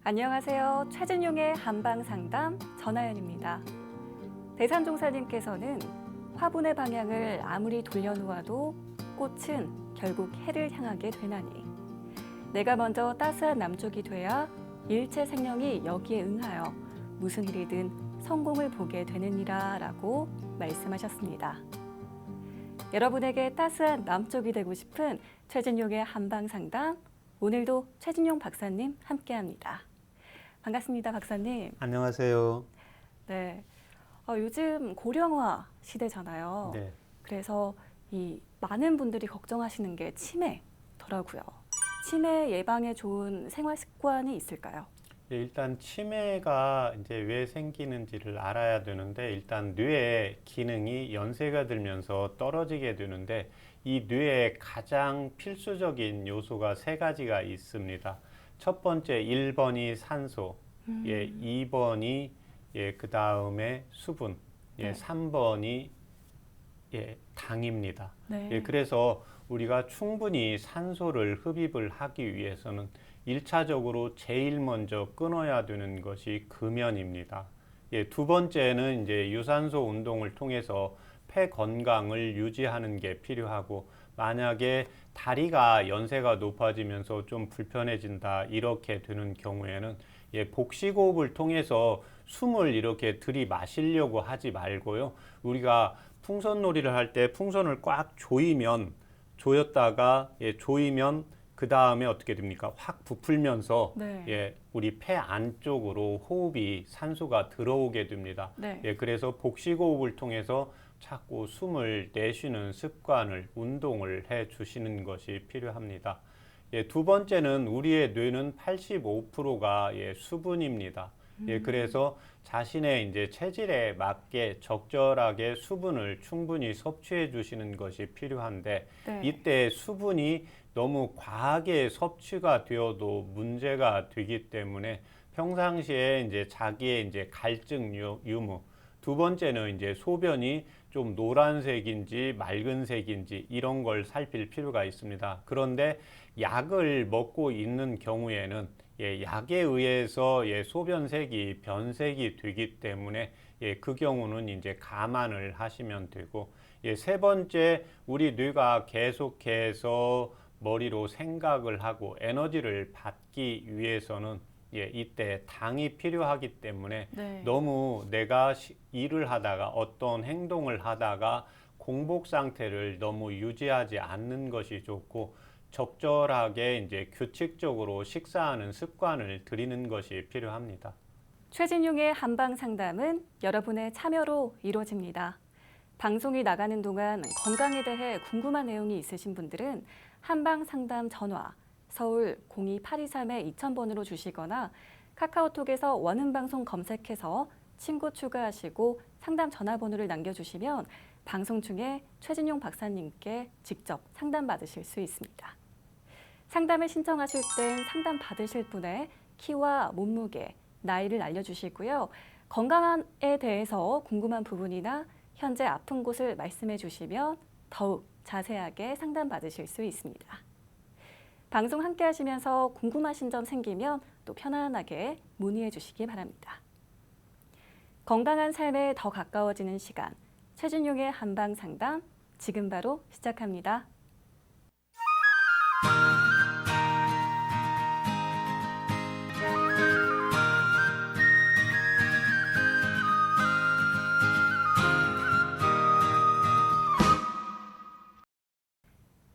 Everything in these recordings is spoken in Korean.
안녕하세요. 최진용의 한방상담 전하연입니다. 대산종사님께서는 화분의 방향을 아무리 돌려놓아도 꽃은 결국 해를 향하게 되나니 내가 먼저 따스한 남쪽이 돼야 일체 생명이 여기에 응하여 무슨 일이든 성공을 보게 되느니라 라고 말씀하셨습니다. 여러분에게 따스한 남쪽이 되고 싶은 최진용의 한방상담, 오늘도 최진용 박사님 함께합니다. 반갑습니다, 박사님. 안녕하세요. 네, 요즘 고령화 시대잖아요. 네. 그래서 이 많은 분들이 걱정하시는 게 치매더라고요. 치매 예방에 좋은 생활 습관이 있을까요? 예, 일단 치매가 이제 왜 생기는지를 알아야 되는데, 일단 뇌의 기능이 연세가 들면서 떨어지게 되는데, 이 뇌의 가장 필수적인 요소가 세 가지가 있습니다. 첫 번째 1번이 산소, 2번이 그 다음에 수분, 네. 3번이 당입니다. 네. 그래서 우리가 충분히 산소를 흡입을 하기 위해서는 1차적으로 제일 먼저 끊어야 되는 것이 금연입니다. 두 번째는 이제 유산소 운동을 통해서 폐 건강을 유지하는 게 필요하고, 만약에 다리가 연세가 높아지면서 좀 불편해진다 이렇게 되는 경우에는 복식호흡을 통해서 숨을 이렇게 들이마시려고 하지 말고요. 우리가 풍선놀이를 할 때 풍선을 꽉 조였다가 조이면 그 다음에 어떻게 됩니까? 확 부풀면서 네. 우리 폐 안쪽으로 호흡이 산소가 들어오게 됩니다. 네. 그래서 복식호흡을 통해서 자꾸 숨을 내쉬는 습관을, 운동을 해 주시는 것이 필요합니다. 두 번째는 우리의 뇌는 85%가 수분입니다. 그래서 자신의 이제 체질에 맞게 적절하게 수분을 충분히 섭취해 주시는 것이 필요한데, 네. 이때 수분이 너무 과하게 섭취가 되어도 문제가 되기 때문에 평상시에 이제 자기의 이제 갈증 유무, 두 번째는 이제 소변이 좀 노란색인지 맑은색인지 이런 걸 살필 필요가 있습니다. 그런데 약을 먹고 있는 경우에는 약에 의해서 소변색이 변색이 되기 때문에 그 경우는 이제 감안을 하시면 되고, 세 번째, 우리 뇌가 계속해서 머리로 생각을 하고 에너지를 받기 위해서는 이때 당이 필요하기 때문에 네. 너무 내가 일을 하다가 어떤 행동을 하다가 공복 상태를 너무 유지하지 않는 것이 좋고, 적절하게 이제 규칙적으로 식사하는 습관을 들이는 것이 필요합니다. 최진용의 한방상담은 여러분의 참여로 이루어집니다. 방송이 나가는 동안 건강에 대해 궁금한 내용이 있으신 분들은 한방상담 전화 서울 02823-2000번으로 주시거나 카카오톡에서 원음방송 검색해서 친구 추가하시고 상담 전화번호를 남겨주시면 방송 중에 최진용 박사님께 직접 상담받으실 수 있습니다. 상담을 신청하실 땐 상담 받으실 분의 키와 몸무게, 나이를 알려주시고요. 건강에 대해서 궁금한 부분이나 현재 아픈 곳을 말씀해 주시면 더욱 자세하게 상담받으실 수 있습니다. 방송 함께 하시면서 궁금하신 점 생기면 또 편안하게 문의해 주시기 바랍니다. 건강한 삶에 더 가까워지는 시간, 최진용의 한방상담, 지금 바로 시작합니다.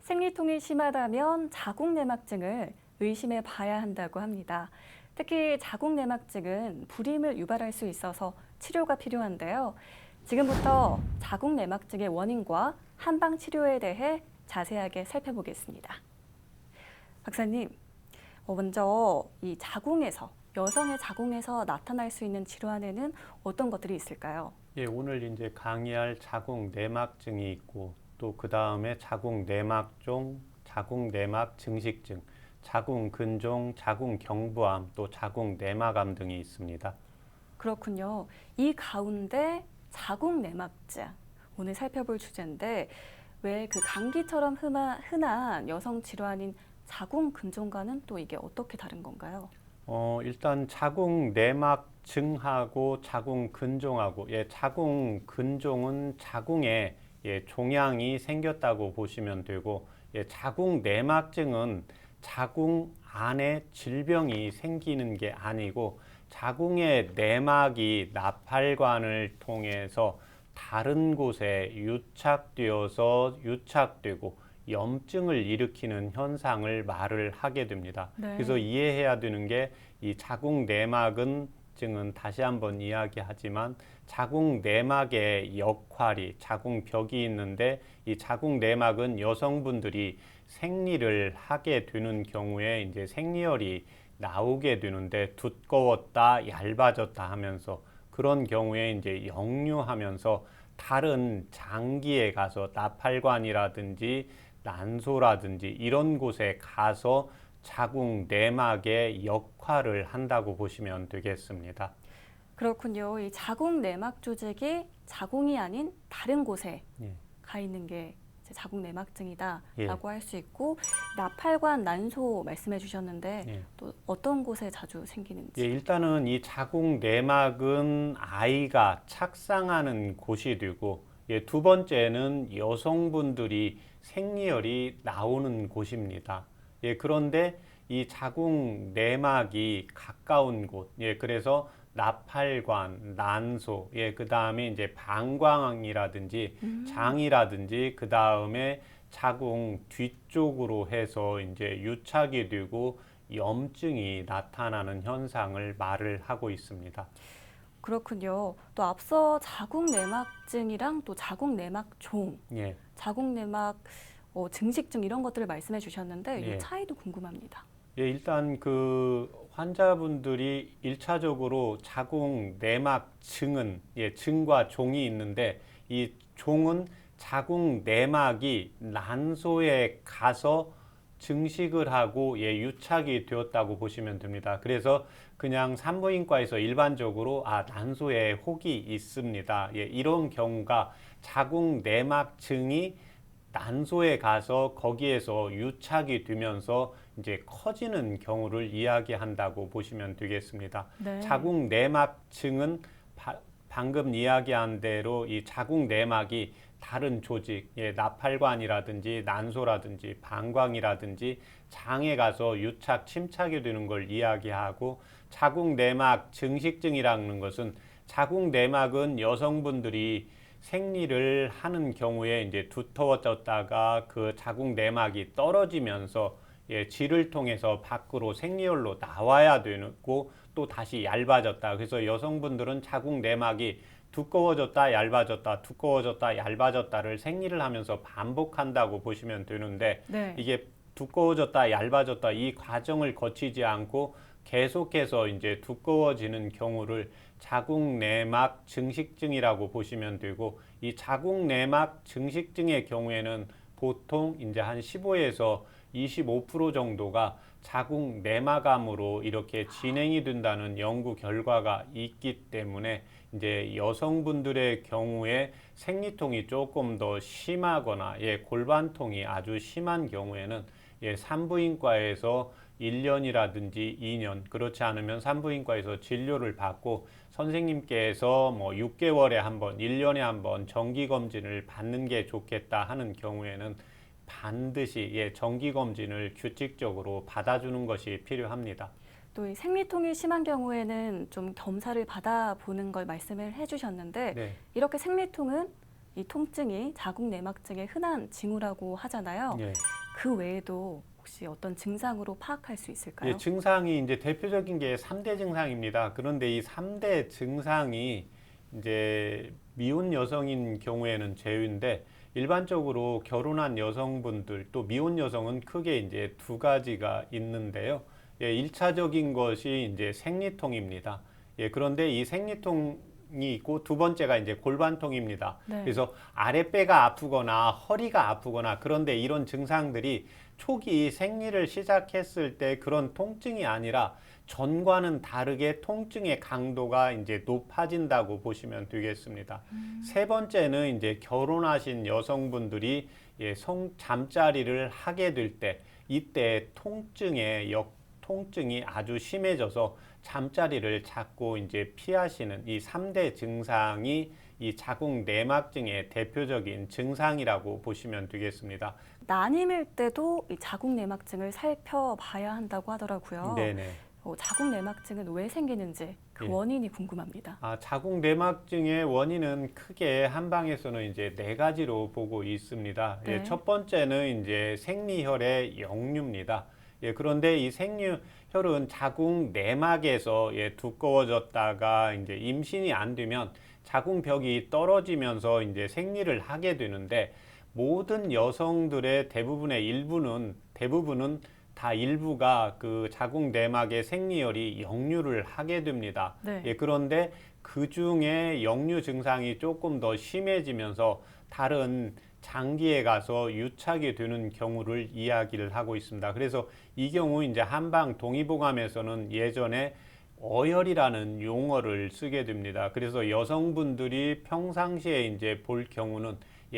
생리통이 심하다면 자궁내막증을 의심해 봐야 한다고 합니다. 특히 자궁내막증은 불임을 유발할 수 있어서 치료가 필요한데요. 지금부터 자궁내막증의 원인과 한방 치료에 대해 자세하게 살펴보겠습니다. 박사님, 먼저 이 자궁에서, 여성의 자궁에서 나타날 수 있는 질환에는 어떤 것들이 있을까요? 오늘 이제 강의할 자궁내막증이 있고, 또 그 다음에 자궁내막종, 자궁내막 증식증, 자궁근종, 자궁경부암, 또 자궁내막암 등이 있습니다. 그렇군요. 이 가운데 자궁내막증, 오늘 살펴볼 주제인데 왜 그 감기처럼 흔한 여성 질환인 자궁근종과는 또 이게 어떻게 다른 건가요? 일단 자궁 내막증하고 자궁 근종하고, 자궁 근종은 자궁에 종양이 생겼다고 보시면 되고, 자궁 내막증은 자궁 안에 질병이 생기는 게 아니고 자궁의 내막이 나팔관을 통해서 다른 곳에 유착되어서 유착되고 염증을 일으키는 현상을 말을 하게 됩니다. 네. 그래서 이해해야 되는 게 이 자궁 내막은 증은 다시 한번 이야기하지만 자궁 내막의 역할이 자궁벽이 있는데 이 자궁 내막은 여성분들이 생리를 하게 되는 경우에 이제 생리혈이 나오게 되는데 두꺼웠다 얇아졌다 하면서 그런 경우에 이제 역류하면서 다른 장기에 가서 나팔관이라든지 난소라든지 이런 곳에 가서 자궁 내막의 역할을 한다고 보시면 되겠습니다. 그렇군요. 이 자궁 내막 조직이 자궁이 아닌 다른 곳에 예. 가 있는 게 이제 자궁 내막증이다라고 예. 할 수 있고 나팔관 난소 말씀해 주셨는데 예. 또 어떤 곳에 자주 생기는지. 일단은 이 자궁 내막은 아이가 착상하는 곳이 되고, 두 번째는 여성분들이 생리혈이 나오는 곳입니다. 그런데 이 자궁 내막이 가까운 곳, 그래서 나팔관, 난소, 그 다음에 이제 방광이라든지 장이라든지 그 다음에 자궁 뒤쪽으로 해서 이제 유착이 되고 염증이 나타나는 현상을 말을 하고 있습니다. 그렇군요. 또 앞서 자궁 내막증이랑 또 자궁 내막종, 예. 자궁 내막 증식증 이런 것들을 말씀해 주셨는데 예. 이 차이도 궁금합니다. 일단 그 환자분들이 1차적으로 자궁 내막증은 증과 종이 있는데 이 종은 자궁 내막이 난소에 가서 증식을 하고 유착이 되었다고 보시면 됩니다. 그래서 그냥 산부인과에서 일반적으로 난소에 혹이 있습니다. 이런 경우가 자궁 내막증이 난소에 가서 거기에서 유착이 되면서 이제 커지는 경우를 이야기한다고 보시면 되겠습니다. 네. 자궁 내막증은 방금 이야기한 대로 이 자궁 내막이 다른 조직, 나팔관이라든지 난소라든지 방광이라든지 장에 가서 유착, 침착이 되는 걸 이야기하고 자궁 내막 증식증이라는 것은 자궁 내막은 여성분들이 생리를 하는 경우에 이제 두터워졌다가 그 자궁 내막이 떨어지면서 질을 통해서 밖으로 생리혈로 나와야 되고 또 다시 얇아졌다. 그래서 여성분들은 자궁 내막이 두꺼워졌다 얇아졌다 두꺼워졌다 얇아졌다를 생리를 하면서 반복한다고 보시면 되는데 네. 이게 두꺼워졌다 얇아졌다 이 과정을 거치지 않고 계속해서 이제 두꺼워지는 경우를 자궁 내막 증식증이라고 보시면 되고 이 자궁 내막 증식증의 경우에는 보통 이제 한 15에서 25% 정도가 자궁 내막암으로 이렇게 진행이 된다는 연구 결과가 있기 때문에 이제 여성분들의 경우에 생리통이 조금 더 심하거나 골반통이 아주 심한 경우에는 산부인과에서 1년이라든지 2년 그렇지 않으면 산부인과에서 진료를 받고 선생님께서 뭐 6개월에 한 번, 1년에 한 번 정기 검진을 받는 게 좋겠다 하는 경우에는 반드시 정기 검진을 규칙적으로 받아주는 것이 필요합니다. 또 이 생리통이 심한 경우에는 좀 검사를 받아보는 걸 말씀을 해주셨는데 네. 이렇게 생리통은 이 통증이 자궁 내막증의 흔한 징후라고 하잖아요. 예. 그 외에도 혹시 어떤 증상으로 파악할 수 있을까요? 증상이 이제 대표적인 게 3대 증상입니다. 그런데 이 3대 증상이 이제 미혼 여성인 경우에는 제외인데 일반적으로 결혼한 여성분들 또 미혼 여성은 크게 이제 두 가지가 있는데요. 1차적인 것이 이제 생리통입니다. 그런데 이 생리통이 있고 두 번째가 이제 골반통입니다. 네. 그래서 아랫배가 아프거나 허리가 아프거나 그런데 이런 증상들이 초기 생리를 시작했을 때 그런 통증이 아니라 전과는 다르게 통증의 강도가 이제 높아진다고 보시면 되겠습니다. 세 번째는 이제 결혼하신 여성분들이 잠자리를 하게 될 때 이때 통증이 아주 심해져서 잠자리를 자꾸 이제 피하시는 이 3대 증상이 이 자궁 내막증의 대표적인 증상이라고 보시면 되겠습니다. 난임일 때도 이 자궁 내막증을 살펴봐야 한다고 하더라고요. 네네. 자궁 내막증은 왜 생기는지 그 예. 원인이 궁금합니다. 자궁 내막증의 원인은 크게 한방에서는 이제 네 가지로 보고 있습니다. 네. 첫 번째는 이제 생리혈의 역류입니다. 그런데 이 생리혈은 자궁 내막에서 두꺼워졌다가 이제 임신이 안 되면 자궁벽이 떨어지면서 이제 생리를 하게 되는데 모든 여성들의 대부분은 다 일부가 그 자궁 내막의 생리혈이 역류를 하게 됩니다. 네. 그런데 그 중에 역류 증상이 조금 더 심해지면서 다른 장기에 가서 유착이 되는 경우를 이야기를 하고 있습니다. 그래서 이 경우 이제 한방 동의보감에서는 예전에 어혈이라는 용어를 쓰게 됩니다. 그래서 여성분들이 평상시에 이제 볼 경우는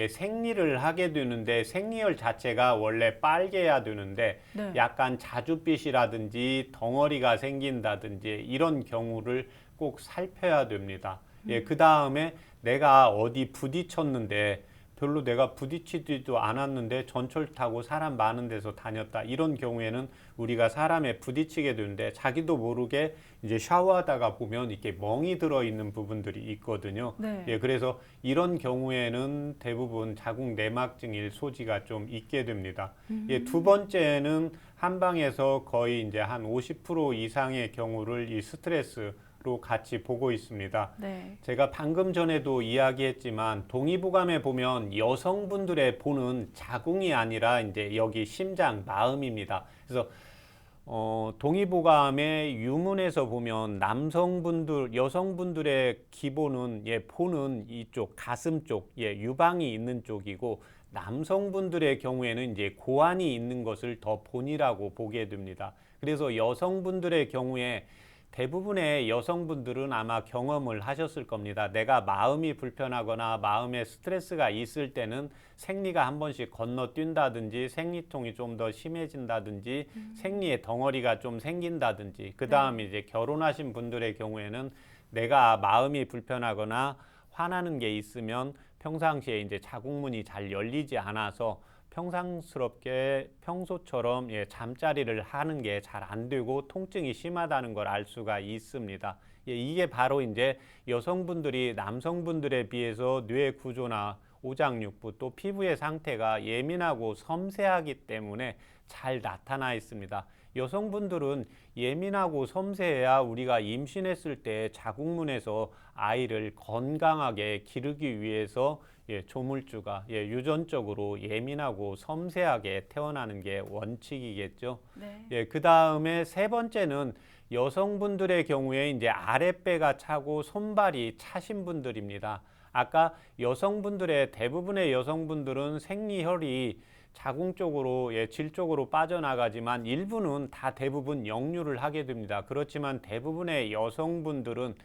생리를 하게 되는데 생리혈 자체가 원래 빨개야 되는데 네. 약간 자줏빛이라든지 덩어리가 생긴다든지 이런 경우를 꼭 살펴야 됩니다. 그 다음에 내가 어디 부딪혔는데 별로 내가 부딪히지도 않았는데 전철 타고 사람 많은 데서 다녔다. 이런 경우에는 우리가 사람에 부딪히게 되는데 자기도 모르게 이제 샤워하다가 보면 이렇게 멍이 들어 있는 부분들이 있거든요. 네. 그래서 이런 경우에는 대부분 자궁 내막증일 소지가 좀 있게 됩니다. 두 번째는 한방에서 거의 이제 한 50% 이상의 경우를 이 스트레스로 같이 보고 있습니다. 네. 제가 방금 전에도 이야기했지만 동의보감에 보면 여성분들의 보는 자궁이 아니라 이제 여기 심장, 마음입니다. 그래서 동의보감의 유문에서 보면 여성분들의 기본은 보는 이쪽 가슴 쪽, 유방이 있는 쪽이고 남성분들의 경우에는 이제 고환이 있는 것을 더 본이라고 보게 됩니다. 그래서 여성분들의 경우에 대부분의 여성분들은 아마 경험을 하셨을 겁니다. 내가 마음이 불편하거나 마음에 스트레스가 있을 때는 생리가 한 번씩 건너뛴다든지 생리통이 좀 더 심해진다든지 생리의 덩어리가 좀 생긴다든지 그 다음에 이제 결혼하신 분들의 경우에는 내가 마음이 불편하거나 화나는 게 있으면 평상시에 이제 자궁문이 잘 열리지 않아서 평상스럽게 평소처럼 잠자리를 하는 게 잘 안 되고 통증이 심하다는 걸 알 수가 있습니다. 이게 바로 이제 여성분들이 남성분들에 비해서 뇌 구조나 오장육부 또 피부의 상태가 예민하고 섬세하기 때문에 잘 나타나 있습니다. 여성분들은 예민하고 섬세해야 우리가 임신했을 때 자궁문에서 아이를 건강하게 기르기 위해서 조물주가 유전적으로 예민하고 섬세하게 태어나는 게 원칙이겠죠. 네. 그 다음에 세 번째는 여성분들의 경우에 이제 아랫배가 차고 손발이 차신 분들입니다. 아까 대부분의 여성분들은 생리혈이 자궁 쪽으로 질 쪽으로 빠져나가지만 일부는 다 대부분 역류를 하게 됩니다. 그렇지만 대부분의 여성분들은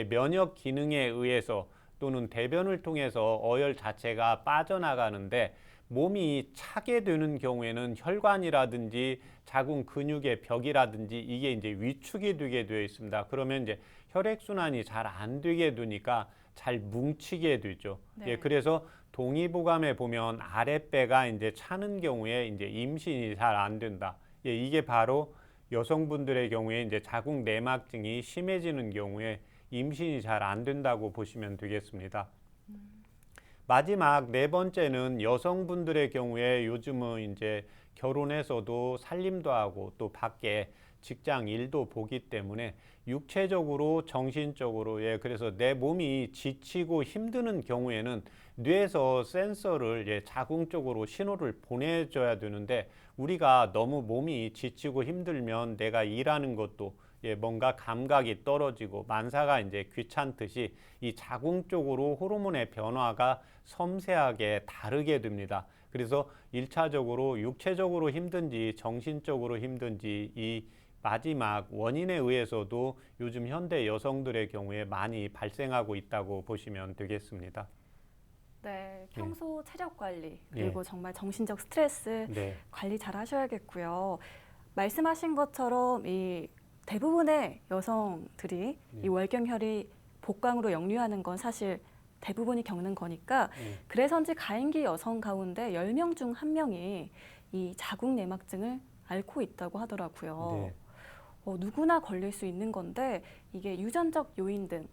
면역 기능에 의해서 또는 대변을 통해서 어혈 자체가 빠져나가는데 몸이 차게 되는 경우에는 혈관이라든지 자궁 근육의 벽이라든지 이게 이제 위축이 되게 되어 있습니다. 그러면 이제 혈액순환이 잘 안 되게 되니까 잘 뭉치게 되죠. 네. 그래서 동의보감에 보면 아랫배가 이제 차는 경우에 이제 임신이 잘 안 된다. 이게 바로 여성분들의 경우에 이제 자궁 내막증이 심해지는 경우에 임신이 잘 안 된다고 보시면 되겠습니다. 마지막 네 번째는 여성분들의 경우에 요즘은 이제 결혼해서도 살림도 하고 또 밖에 직장 일도 보기 때문에 육체적으로 정신적으로 그래서 내 몸이 지치고 힘드는 경우에는 뇌에서 센서를 자궁 쪽으로 신호를 보내줘야 되는데 우리가 너무 몸이 지치고 힘들면 내가 일하는 것도 뭔가 감각이 떨어지고 만사가 이제 귀찮듯이 이 자궁 쪽으로 호르몬의 변화가 섬세하게 다르게 됩니다. 그래서 1차적으로 육체적으로 힘든지 정신적으로 힘든지 이 마지막 원인에 의해서도 요즘 현대 여성들의 경우에 많이 발생하고 있다고 보시면 되겠습니다. 네, 평소 체력 관리 그리고 정말 정신적 스트레스 네. 관리 잘 하셔야겠고요. 말씀하신 것처럼 이 대부분의 여성들이 이 월경혈이 복강으로 역류하는 건 사실 대부분이 겪는 거니까 그래서인지 가임기 여성 가운데 10명 중 1명이 이 자궁 내막증을 앓고 있다고 하더라고요. 네. 누구나 걸릴 수 있는 건데 이게 유전적 요인 등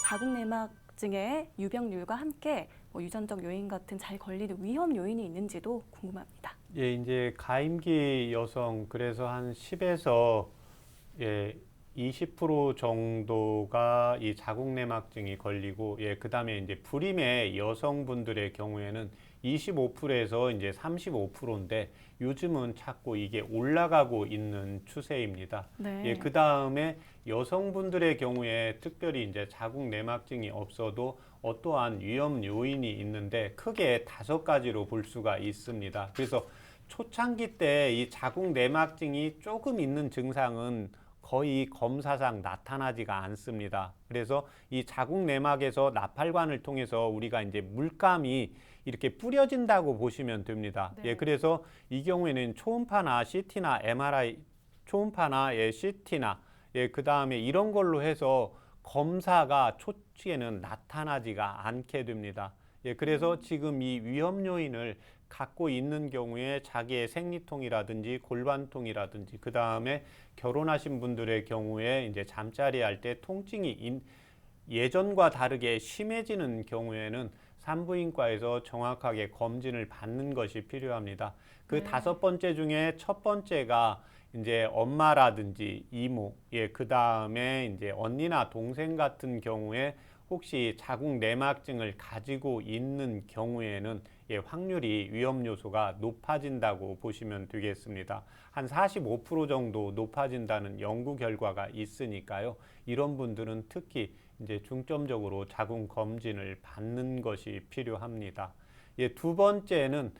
자궁 내막증의 유병률과 함께 유전적 요인 같은 잘 걸리는 위험 요인이 있는지도 궁금합니다. 예, 이제 가임기 여성 그래서 한 10에서 20% 정도가 이 자궁내막증이 걸리고 그다음에 이제 불임의 여성분들의 경우에는 25%에서 이제 35%인데 요즘은 자꾸 이게 올라가고 있는 추세입니다. 네. 그다음에 여성분들의 경우에 특별히 이제 자궁내막증이 없어도 어떠한 위험 요인이 있는데 크게 5가지로 볼 수가 있습니다. 그래서 초창기 때 이 자궁내막증이 조금 있는 증상은 거의 검사상 나타나지가 않습니다. 그래서 이 자궁내막에서 나팔관을 통해서 우리가 이제 물감이 이렇게 뿌려진다고 보시면 됩니다. 네. 그래서 이 경우에는 초음파나 CT나 MRI, 초음파나 CT나 그 다음에 이런 걸로 해서 검사가 초기에는 나타나지가 않게 됩니다. 그래서 지금 이 위험 요인을 갖고 있는 경우에 자기의 생리통이라든지 골반통이라든지 그 다음에 결혼하신 분들의 경우에 이제 잠자리 할 때 통증이 예전과 다르게 심해지는 경우에는 산부인과에서 정확하게 검진을 받는 것이 필요합니다. 그 5번째 중에 첫 번째가 이제 엄마라든지 이모, 그 다음에 이제 언니나 동생 같은 경우에 혹시 자궁 내막증을 가지고 있는 경우에는 확률이 위험 요소가 높아진다고 보시면 되겠습니다. 한 45% 정도 높아진다는 연구 결과가 있으니까요. 이런 분들은 특히 이제 중점적으로 자궁 검진을 받는 것이 필요합니다. 2번째는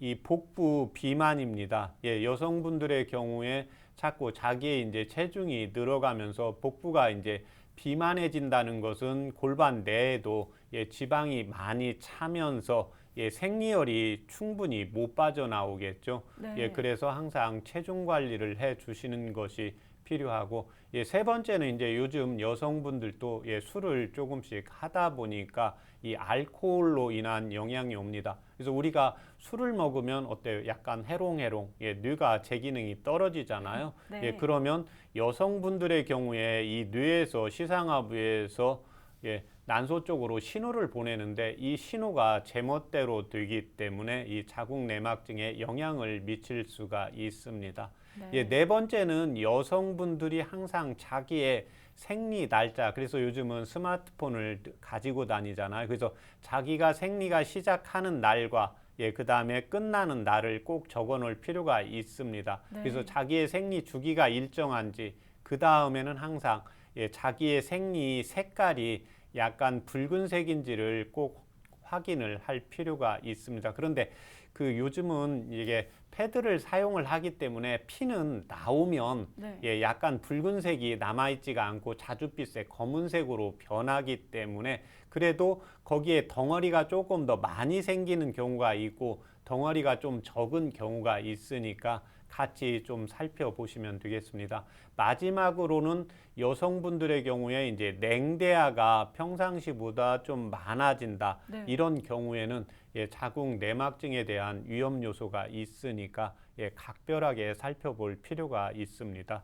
이 복부 비만입니다. 여성분들의 경우에 자꾸 자기의 이제 체중이 늘어가면서 복부가 이제 비만해진다는 것은 골반 내에도 지방이 많이 차면서 생리혈이 충분히 못 빠져나오겠죠. 네. 그래서 항상 체중 관리를 해 주시는 것이 필요하고 3번째는 이제 요즘 여성분들도 술을 조금씩 하다 보니까 이 알코올로 인한 영향이 옵니다. 그래서 우리가 술을 먹으면 어때요? 약간 해롱해롱, 뇌가 제 기능이 떨어지잖아요. 네. 그러면 여성분들의 경우에 이 뇌에서 시상하부에서 난소 쪽으로 신호를 보내는데 이 신호가 제멋대로 되기 때문에 이 자궁 내막증에 영향을 미칠 수가 있습니다. 네. 4번째는 여성분들이 항상 자기의 생리 날짜, 그래서 요즘은 스마트폰을 가지고 다니잖아요. 그래서 자기가 생리가 시작하는 날과 그 다음에 끝나는 날을 꼭 적어 놓을 필요가 있습니다. 네. 그래서 자기의 생리 주기가 일정한지 그 다음에는 항상 자기의 생리 색깔이 약간 붉은색인지를 꼭 확인을 할 필요가 있습니다. 그런데 그 요즘은 이게 패드를 사용을 하기 때문에 피는 나오면 약간 붉은색이 남아있지가 않고 자줏빛의 검은색으로 변하기 때문에 그래도 거기에 덩어리가 조금 더 많이 생기는 경우가 있고 덩어리가 좀 적은 경우가 있으니까 같이 좀 살펴보시면 되겠습니다. 마지막으로는 여성분들의 경우에 이제 냉대야가 평상시보다 좀 많아진다. 이런 경우에는 자궁 내막증에 대한 위험 요소가 있으니까 각별하게 살펴볼 필요가 있습니다.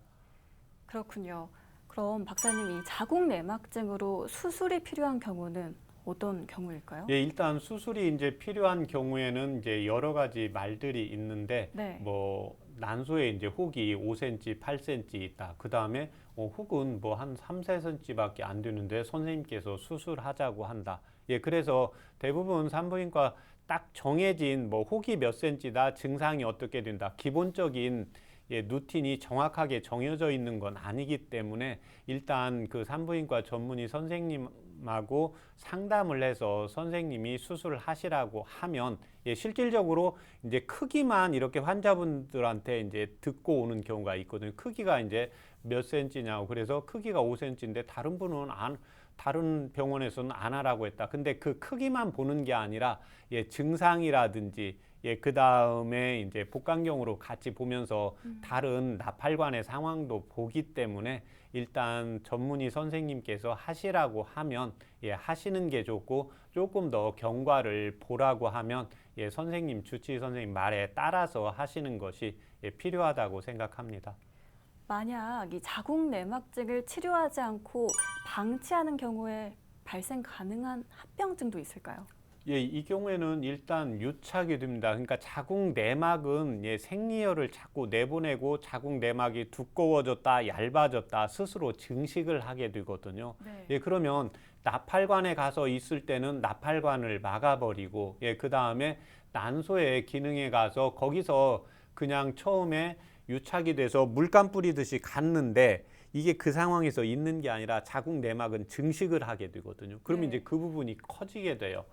그렇군요. 그럼 박사님 이 자궁 내막증으로 수술이 필요한 경우는 어떤 경우일까요? 일단 수술이 이제 필요한 경우에는 이제 여러 가지 말들이 있는데 뭐 난소에 이제 혹이 5cm, 8cm 있다. 그 다음에 혹은 뭐 한 3, 4cm밖에 안 되는데 선생님께서 수술하자고 한다. 그래서 대부분 산부인과 딱 정해진 뭐 혹이 몇 cm다, 증상이 어떻게 된다. 기본적인 루틴이 정확하게 정해져 있는 건 아니기 때문에 일단 그 산부인과 전문의 선생님하고 상담을 해서 선생님이 수술을 하시라고 하면 실질적으로 이제 크기만 이렇게 환자분들한테 이제 듣고 오는 경우가 있거든요. 크기가 이제 몇 cm냐고. 그래서 크기가 5cm인데 다른 분은 다른 병원에서는 안 하라고 했다. 근데 그 크기만 보는 게 아니라 증상이라든지 그 다음에 이제 복강경으로 같이 보면서 다른 나팔관의 상황도 보기 때문에 일단 전문의 선생님께서 하시라고 하면 하시는 게 좋고, 조금 더 경과를 보라고 하면 선생님, 주치의 선생님 말에 따라서 하시는 것이 필요하다고 생각합니다. 만약 이 자궁 내막증을 치료하지 않고 방치하는 경우에 발생 가능한 합병증도 있을까요? 이 경우에는 일단 유착이 됩니다. 그러니까 자궁 내막은 생리혈을 자꾸 내보내고 자궁 내막이 두꺼워졌다, 얇아졌다 스스로 증식을 하게 되거든요. 네. 그러면 나팔관에 가서 있을 때는 나팔관을 막아버리고, 그 다음에 난소의 기능에 가서 거기서 그냥 처음에 유착이 돼서 물감 뿌리듯이 갔는데, 이게 그 상황에서 있는 게 아니라 자궁 내막은 증식을 하게 되거든요. 그러면 네. 이제 그 부분이 커지게 돼요.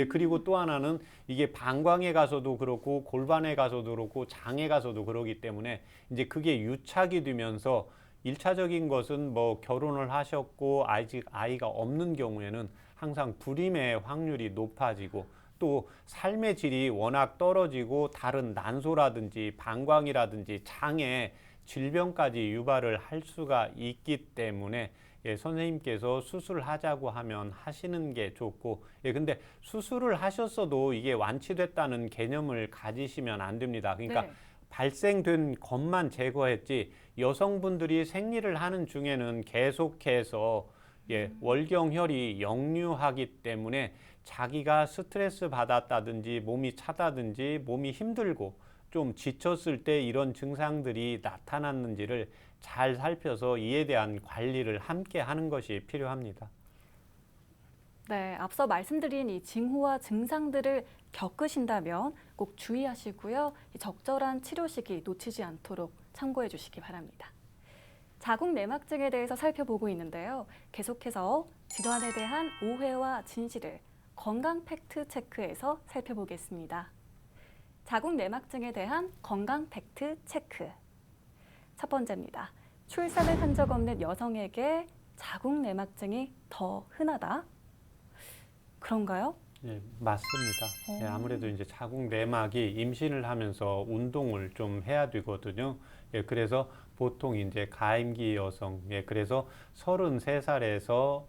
그리고 또 하나는 이게 방광에 가서도 그렇고 골반에 가서도 그렇고 장에 가서도 그러기 때문에 이제 그게 유착이 되면서, 일차적인 것은 뭐 결혼을 하셨고 아직 아이가 없는 경우에는 항상 불임의 확률이 높아지고, 또 삶의 질이 워낙 떨어지고 다른 난소라든지 방광이라든지 장에 질병까지 유발을 할 수가 있기 때문에 선생님께서 수술하자고 하면 하시는 게 좋고, 근데 수술을 하셨어도 이게 완치됐다는 개념을 가지시면 안 됩니다. 그러니까 네. 발생된 것만 제거했지, 여성분들이 생리를 하는 중에는 계속해서 월경혈이 역류하기 때문에 자기가 스트레스 받았다든지 몸이 차다든지 몸이 힘들고 좀 지쳤을 때 이런 증상들이 나타났는지를 잘 살펴서 이에 대한 관리를 함께 하는 것이 필요합니다. 네, 앞서 말씀드린 이 징후와 증상들을 겪으신다면 꼭 주의하시고요. 이 적절한 치료 시기 놓치지 않도록 참고해 주시기 바랍니다. 자궁 내막증에 대해서 살펴보고 있는데요. 계속해서 질환에 대한 오해와 진실을 건강 팩트 체크에서 살펴보겠습니다. 자궁 내막증에 대한 건강 팩트 체크. 첫 번째입니다. 출산을 한 적 없는 여성에게 자궁 내막증이 더 흔하다. 그런가요? 맞습니다. 아무래도 이제 자궁 내막이 임신을 하면서 운동을 좀 해야 되거든요. 그래서 보통 이제 가임기 여성, 그래서 33살에서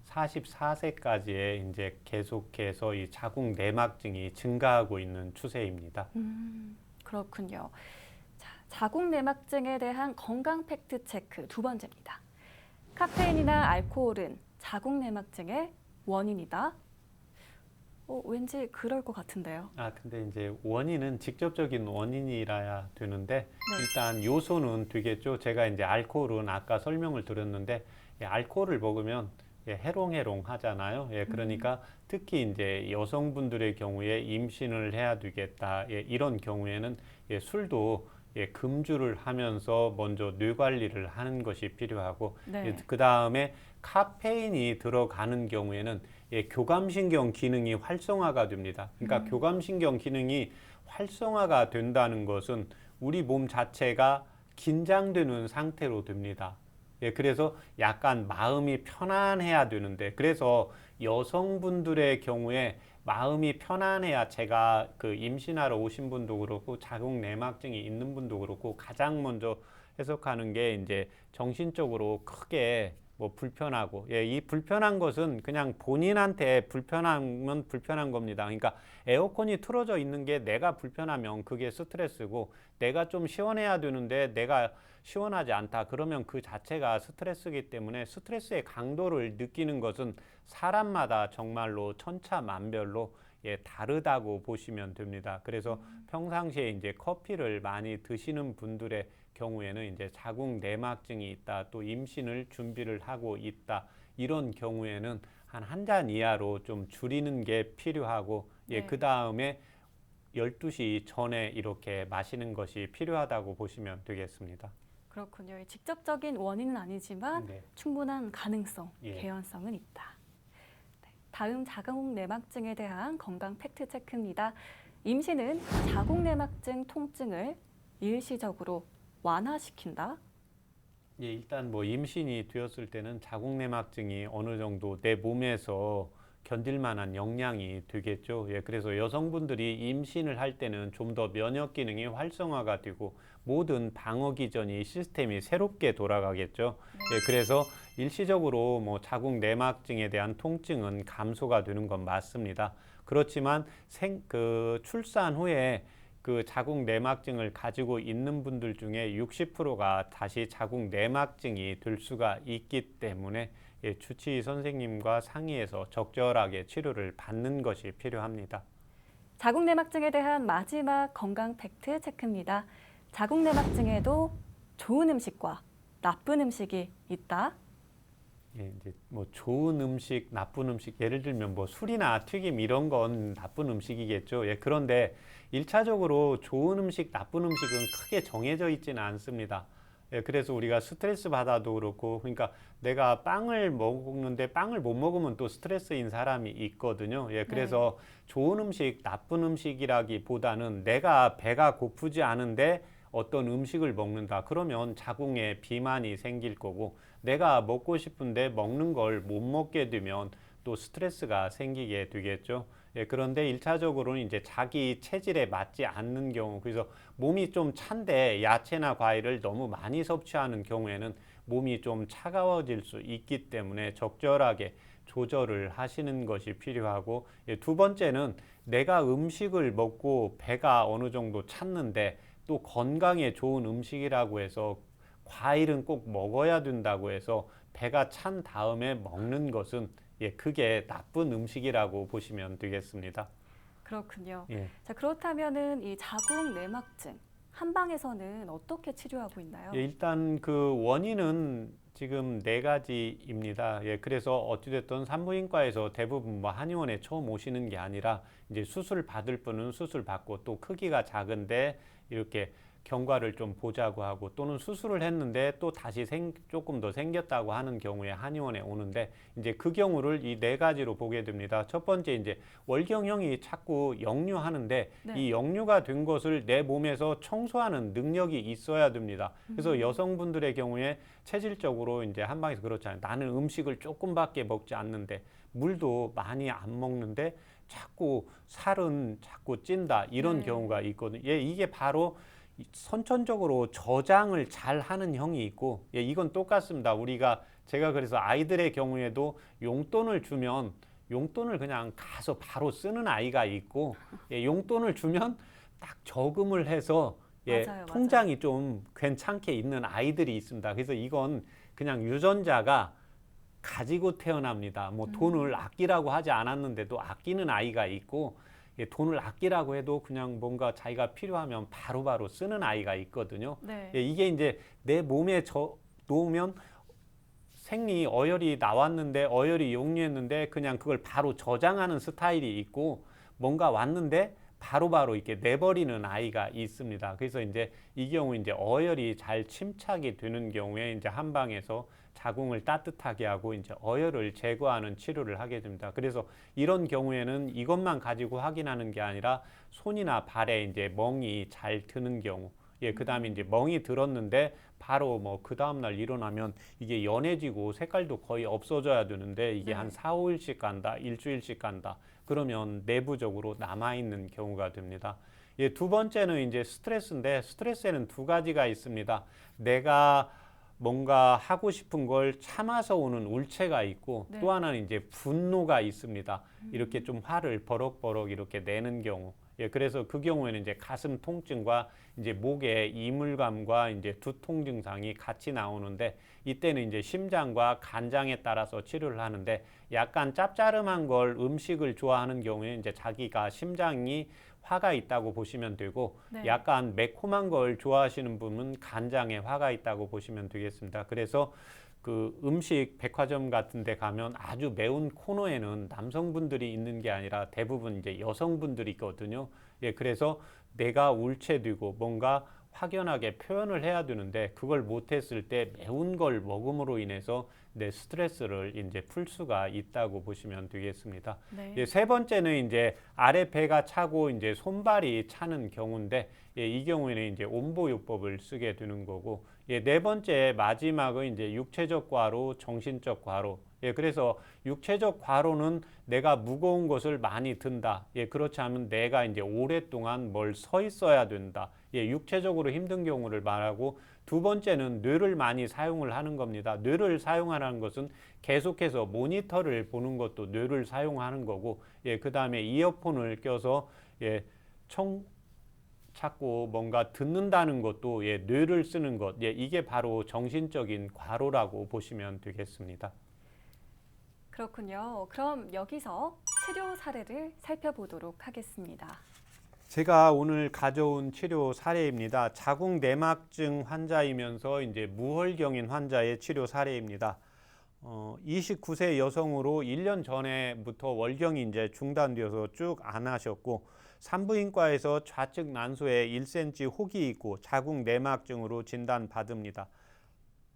44세까지의 이제 계속해서 이 자궁 내막증이 증가하고 있는 추세입니다. 그렇군요. 자, 자궁 내막증에 대한 건강 팩트 체크 두 번째입니다. 카페인이나 알코올은 자궁 내막증의 원인이다. 왠지 그럴 것 같은데요. 근데 이제 원인은 직접적인 원인이라야 되는데, 네. 일단 요소는 되겠죠. 제가 이제 알코올은 아까 설명을 드렸는데, 알코올을 먹으면 해롱해롱 하잖아요. 그러니까 특히 이제 여성분들의 경우에 임신을 해야 되겠다. 이런 경우에는 술도 금주를 하면서 먼저 뇌 관리를 하는 것이 필요하고, 네. 그 다음에 카페인이 들어가는 경우에는 교감신경 기능이 활성화가 됩니다. 그러니까 교감신경 기능이 활성화가 된다는 것은 우리 몸 자체가 긴장되는 상태로 됩니다. 그래서 약간 마음이 편안해야 되는데, 그래서 여성분들의 경우에 마음이 편안해야, 제가 그 임신하러 오신 분도 그렇고 자궁 내막증이 있는 분도 그렇고 가장 먼저 해석하는 게 이제 정신적으로 크게 뭐 불편하고, 이 불편한 것은 그냥 본인한테 불편하면 불편한 겁니다. 그러니까 에어컨이 틀어져 있는 게 내가 불편하면 그게 스트레스고, 내가 좀 시원해야 되는데 내가 시원하지 않다 그러면 그 자체가 스트레스이기 때문에, 스트레스의 강도를 느끼는 것은 사람마다 정말로 천차만별로 다르다고 보시면 됩니다. 그래서 평상시에 이제 커피를 많이 드시는 분들의 경우에는 이제 자궁 내막증이 있다, 또 임신을 준비를 하고 있다, 이런 경우에는 한 잔 이하로 좀 줄이는 게 필요하고, 네. 그 다음에 12시 전에 이렇게 마시는 것이 필요하다고 보시면 되겠습니다. 그렇군요. 직접적인 원인은 아니지만 네. 충분한 가능성, 예. 개연성은 있다. 네, 다음 자궁 내막증에 대한 건강 팩트 체크입니다. 임신은 자궁 내막증 통증을 일시적으로 완화시킨다. 일단 뭐 임신이 되었을 때는 자궁 내막증이 어느 정도 내 몸에서 견딜 만한 역량이 되겠죠. 예, 그래서 여성분들이 임신을 할 때는 좀 더 면역 기능이 활성화가 되고 모든 방어 기전이 시스템이 새롭게 돌아가겠죠. 예, 그래서 일시적으로 뭐 자궁 내막증에 대한 통증은 감소가 되는 건 맞습니다. 그렇지만 출산 후에 그 자궁 내막증을 가지고 있는 분들 중에 60%가 다시 자궁 내막증이 될 수가 있기 때문에 예, 주치의 선생님과 상의해서 적절하게 치료를 받는 것이 필요합니다. 자궁내막증에 대한 마지막 건강 팩트 체크입니다. 자궁내막증에도 좋은 음식과 나쁜 음식이 있다. 예, 이제 뭐 좋은 음식, 나쁜 음식, 예를 들면 뭐 술이나 튀김 이런 건 나쁜 음식이겠죠. 예, 그런데 일차적으로 좋은 음식, 나쁜 음식은 크게 정해져 있지는 않습니다. 예, 그래서 우리가 스트레스 받아도 그렇고, 그러니까 내가 빵을 먹는데 빵을 못 먹으면 또 스트레스인 사람이 있거든요. 예, 그래서 좋은 음식, 나쁜 음식이라기보다는 내가 배가 고프지 않은데 어떤 음식을 먹는다. 그러면 자궁에 비만이 생길 거고, 내가 먹고 싶은데 먹는 걸 못 먹게 되면 또 스트레스가 생기게 되겠죠. 예, 그런데 일차적으로는 이제 자기 체질에 맞지 않는 경우, 그래서 몸이 좀 찬데 야채나 과일을 너무 많이 섭취하는 경우에는 몸이 좀 차가워질 수 있기 때문에 적절하게 조절을 하시는 것이 필요하고, 예, 두 번째는 내가 음식을 먹고 배가 어느 정도 찼는데 또 건강에 좋은 음식이라고 해서 과일은 꼭 먹어야 된다고 해서 배가 찬 다음에 먹는 것은 예, 그게 나쁜 음식이라고 보시면 되겠습니다. 그렇군요. 예. 자, 그렇다면은 이 자궁내막증 한방에서는 어떻게 치료하고 있나요? 예, 일단 그 원인은 지금 네 가지입니다. 예, 그래서 어찌됐든 산부인과에서 대부분 뭐 한의원에 처음 오시는 게 아니라 이제 수술 받을 분은 수술 받고 또 크기가 작은데 이렇게 경과를 좀 보자고 하고 또는 수술을 했는데 또 다시 조금 더 생겼다고 하는 경우에 한의원에 오는데 이제 그 경우를 이 네 가지로 보게 됩니다. 첫 번째 이제 월경형이 자꾸 역류하는데 이 역류가 된 것을 내 몸에서 청소하는 능력이 있어야 됩니다. 그래서 여성분들의 경우에 체질적으로 이제 한방에서 그렇잖아요. 나는 음식을 조금밖에 먹지 않는데 물도 많이 안 먹는데 자꾸 살은 자꾸 찐다 이런 경우가 있거든요. 예, 이게 바로 선천적으로 저장을 잘 하는 형이 있고, 예, 이건 똑같습니다. 제가 그래서 아이들의 경우에도 용돈을 주면 용돈을 그냥 가서 바로 쓰는 아이가 있고, 예, 용돈을 주면 딱 저금을 해서 예, 맞아요, 통장이 좀 괜찮게 있는 아이들이 있습니다. 그래서 이건 그냥 유전자가 가지고 태어납니다. 뭐 돈을 아끼라고 하지 않았는데도 아끼는 아이가 있고, 예, 돈을 아끼라고 해도 그냥 뭔가 자기가 필요하면 바로바로 쓰는 아이가 있거든요. 예, 이게 이제 내 몸에 놓으면 생리 어혈이 나왔는데 어혈이 역류했는데 그냥 그걸 바로 저장하는 스타일이 있고 뭔가 왔는데 바로바로 이렇게 내버리는 아이가 있습니다. 그래서 이제 이 경우 이제 어혈이 잘 침착이 되는 경우에 이제 한방에서 자궁을 따뜻하게 하고 이제 어혈을 제거하는 치료를 하게 됩니다. 그래서 이런 경우에는 이것만 가지고 확인하는 게 아니라 손이나 발에 이제 멍이 잘 드는 경우, 예, 그다음에 이제 멍이 들었는데 바로 뭐 그 다음날 일어나면 이게 연해지고 색깔도 거의 없어져야 되는데 이게 한 4, 5일씩 간다, 일주일씩 간다. 그러면 내부적으로 남아있는 경우가 됩니다. 예, 두 번째는 이제 스트레스인데 스트레스에는 두 가지가 있습니다. 내가 뭔가 하고 싶은 걸 참아서 오는 울체가 있고 또 하나는 이제 분노가 있습니다. 이렇게 좀 화를 버럭버럭 이렇게 내는 경우. 예, 그래서 그 경우에는 이제 가슴 통증과 이제 목에 이물감과 이제 두통 증상이 같이 나오는데 이때는 이제 심장과 간장에 따라서 치료를 하는데 약간 짭짤한 걸 음식을 좋아하는 경우에 이제 자기가 심장이 화가 있다고 보시면 되고 약간 매콤한 걸 좋아하시는 분은 간장에 화가 있다고 보시면 되겠습니다. 그래서 그 음식 백화점 같은 데 가면 아주 매운 코너에는 남성분들이 있는 게 아니라 대부분 이제 여성분들이 있거든요. 예, 그래서 내가 울체되고 뭔가 확연하게 표현을 해야 되는데 그걸 못했을 때 매운 걸 먹음으로 인해서 내 스트레스를 이제 풀 수가 있다고 보시면 되겠습니다. 예, 세 번째는 이제 아래 배가 차고 이제 손발이 차는 경우인데 예, 이 경우에는 이제 온보요법을 쓰게 되는 거고 예, 네 번째 마지막은 이제 육체적 과로, 정신적 과로. 예, 그래서 육체적 과로는 내가 무거운 것을 많이 든다. 예, 그렇지 않으면 내가 이제 오랫동안 뭘 서 있어야 된다. 예, 육체적으로 힘든 경우를 말하고, 두 번째는 뇌를 많이 사용을 하는 겁니다. 뇌를 사용하는 것은 계속해서 모니터를 보는 것도 뇌를 사용하는 거고, 예, 그 다음에 이어폰을 껴서 예, 자꾸 뭔가 듣는다는 것도 예, 뇌를 쓰는 것, 예, 이게 바로 정신적인 과로라고 보시면 되겠습니다. 그렇군요. 그럼 여기서 치료 사례를 살펴보도록 하겠습니다. 제가 오늘 가져온 치료 사례입니다. 자궁 내막증 환자이면서 이제 무혈경인 환자의 치료 사례입니다. 29세 여성으로 1년 전에부터 월경이 이제 중단되어서 쭉 안 하셨고, 산부인과에서 좌측 난소에 1cm 혹이 있고 자궁 내막증으로 진단받습니다.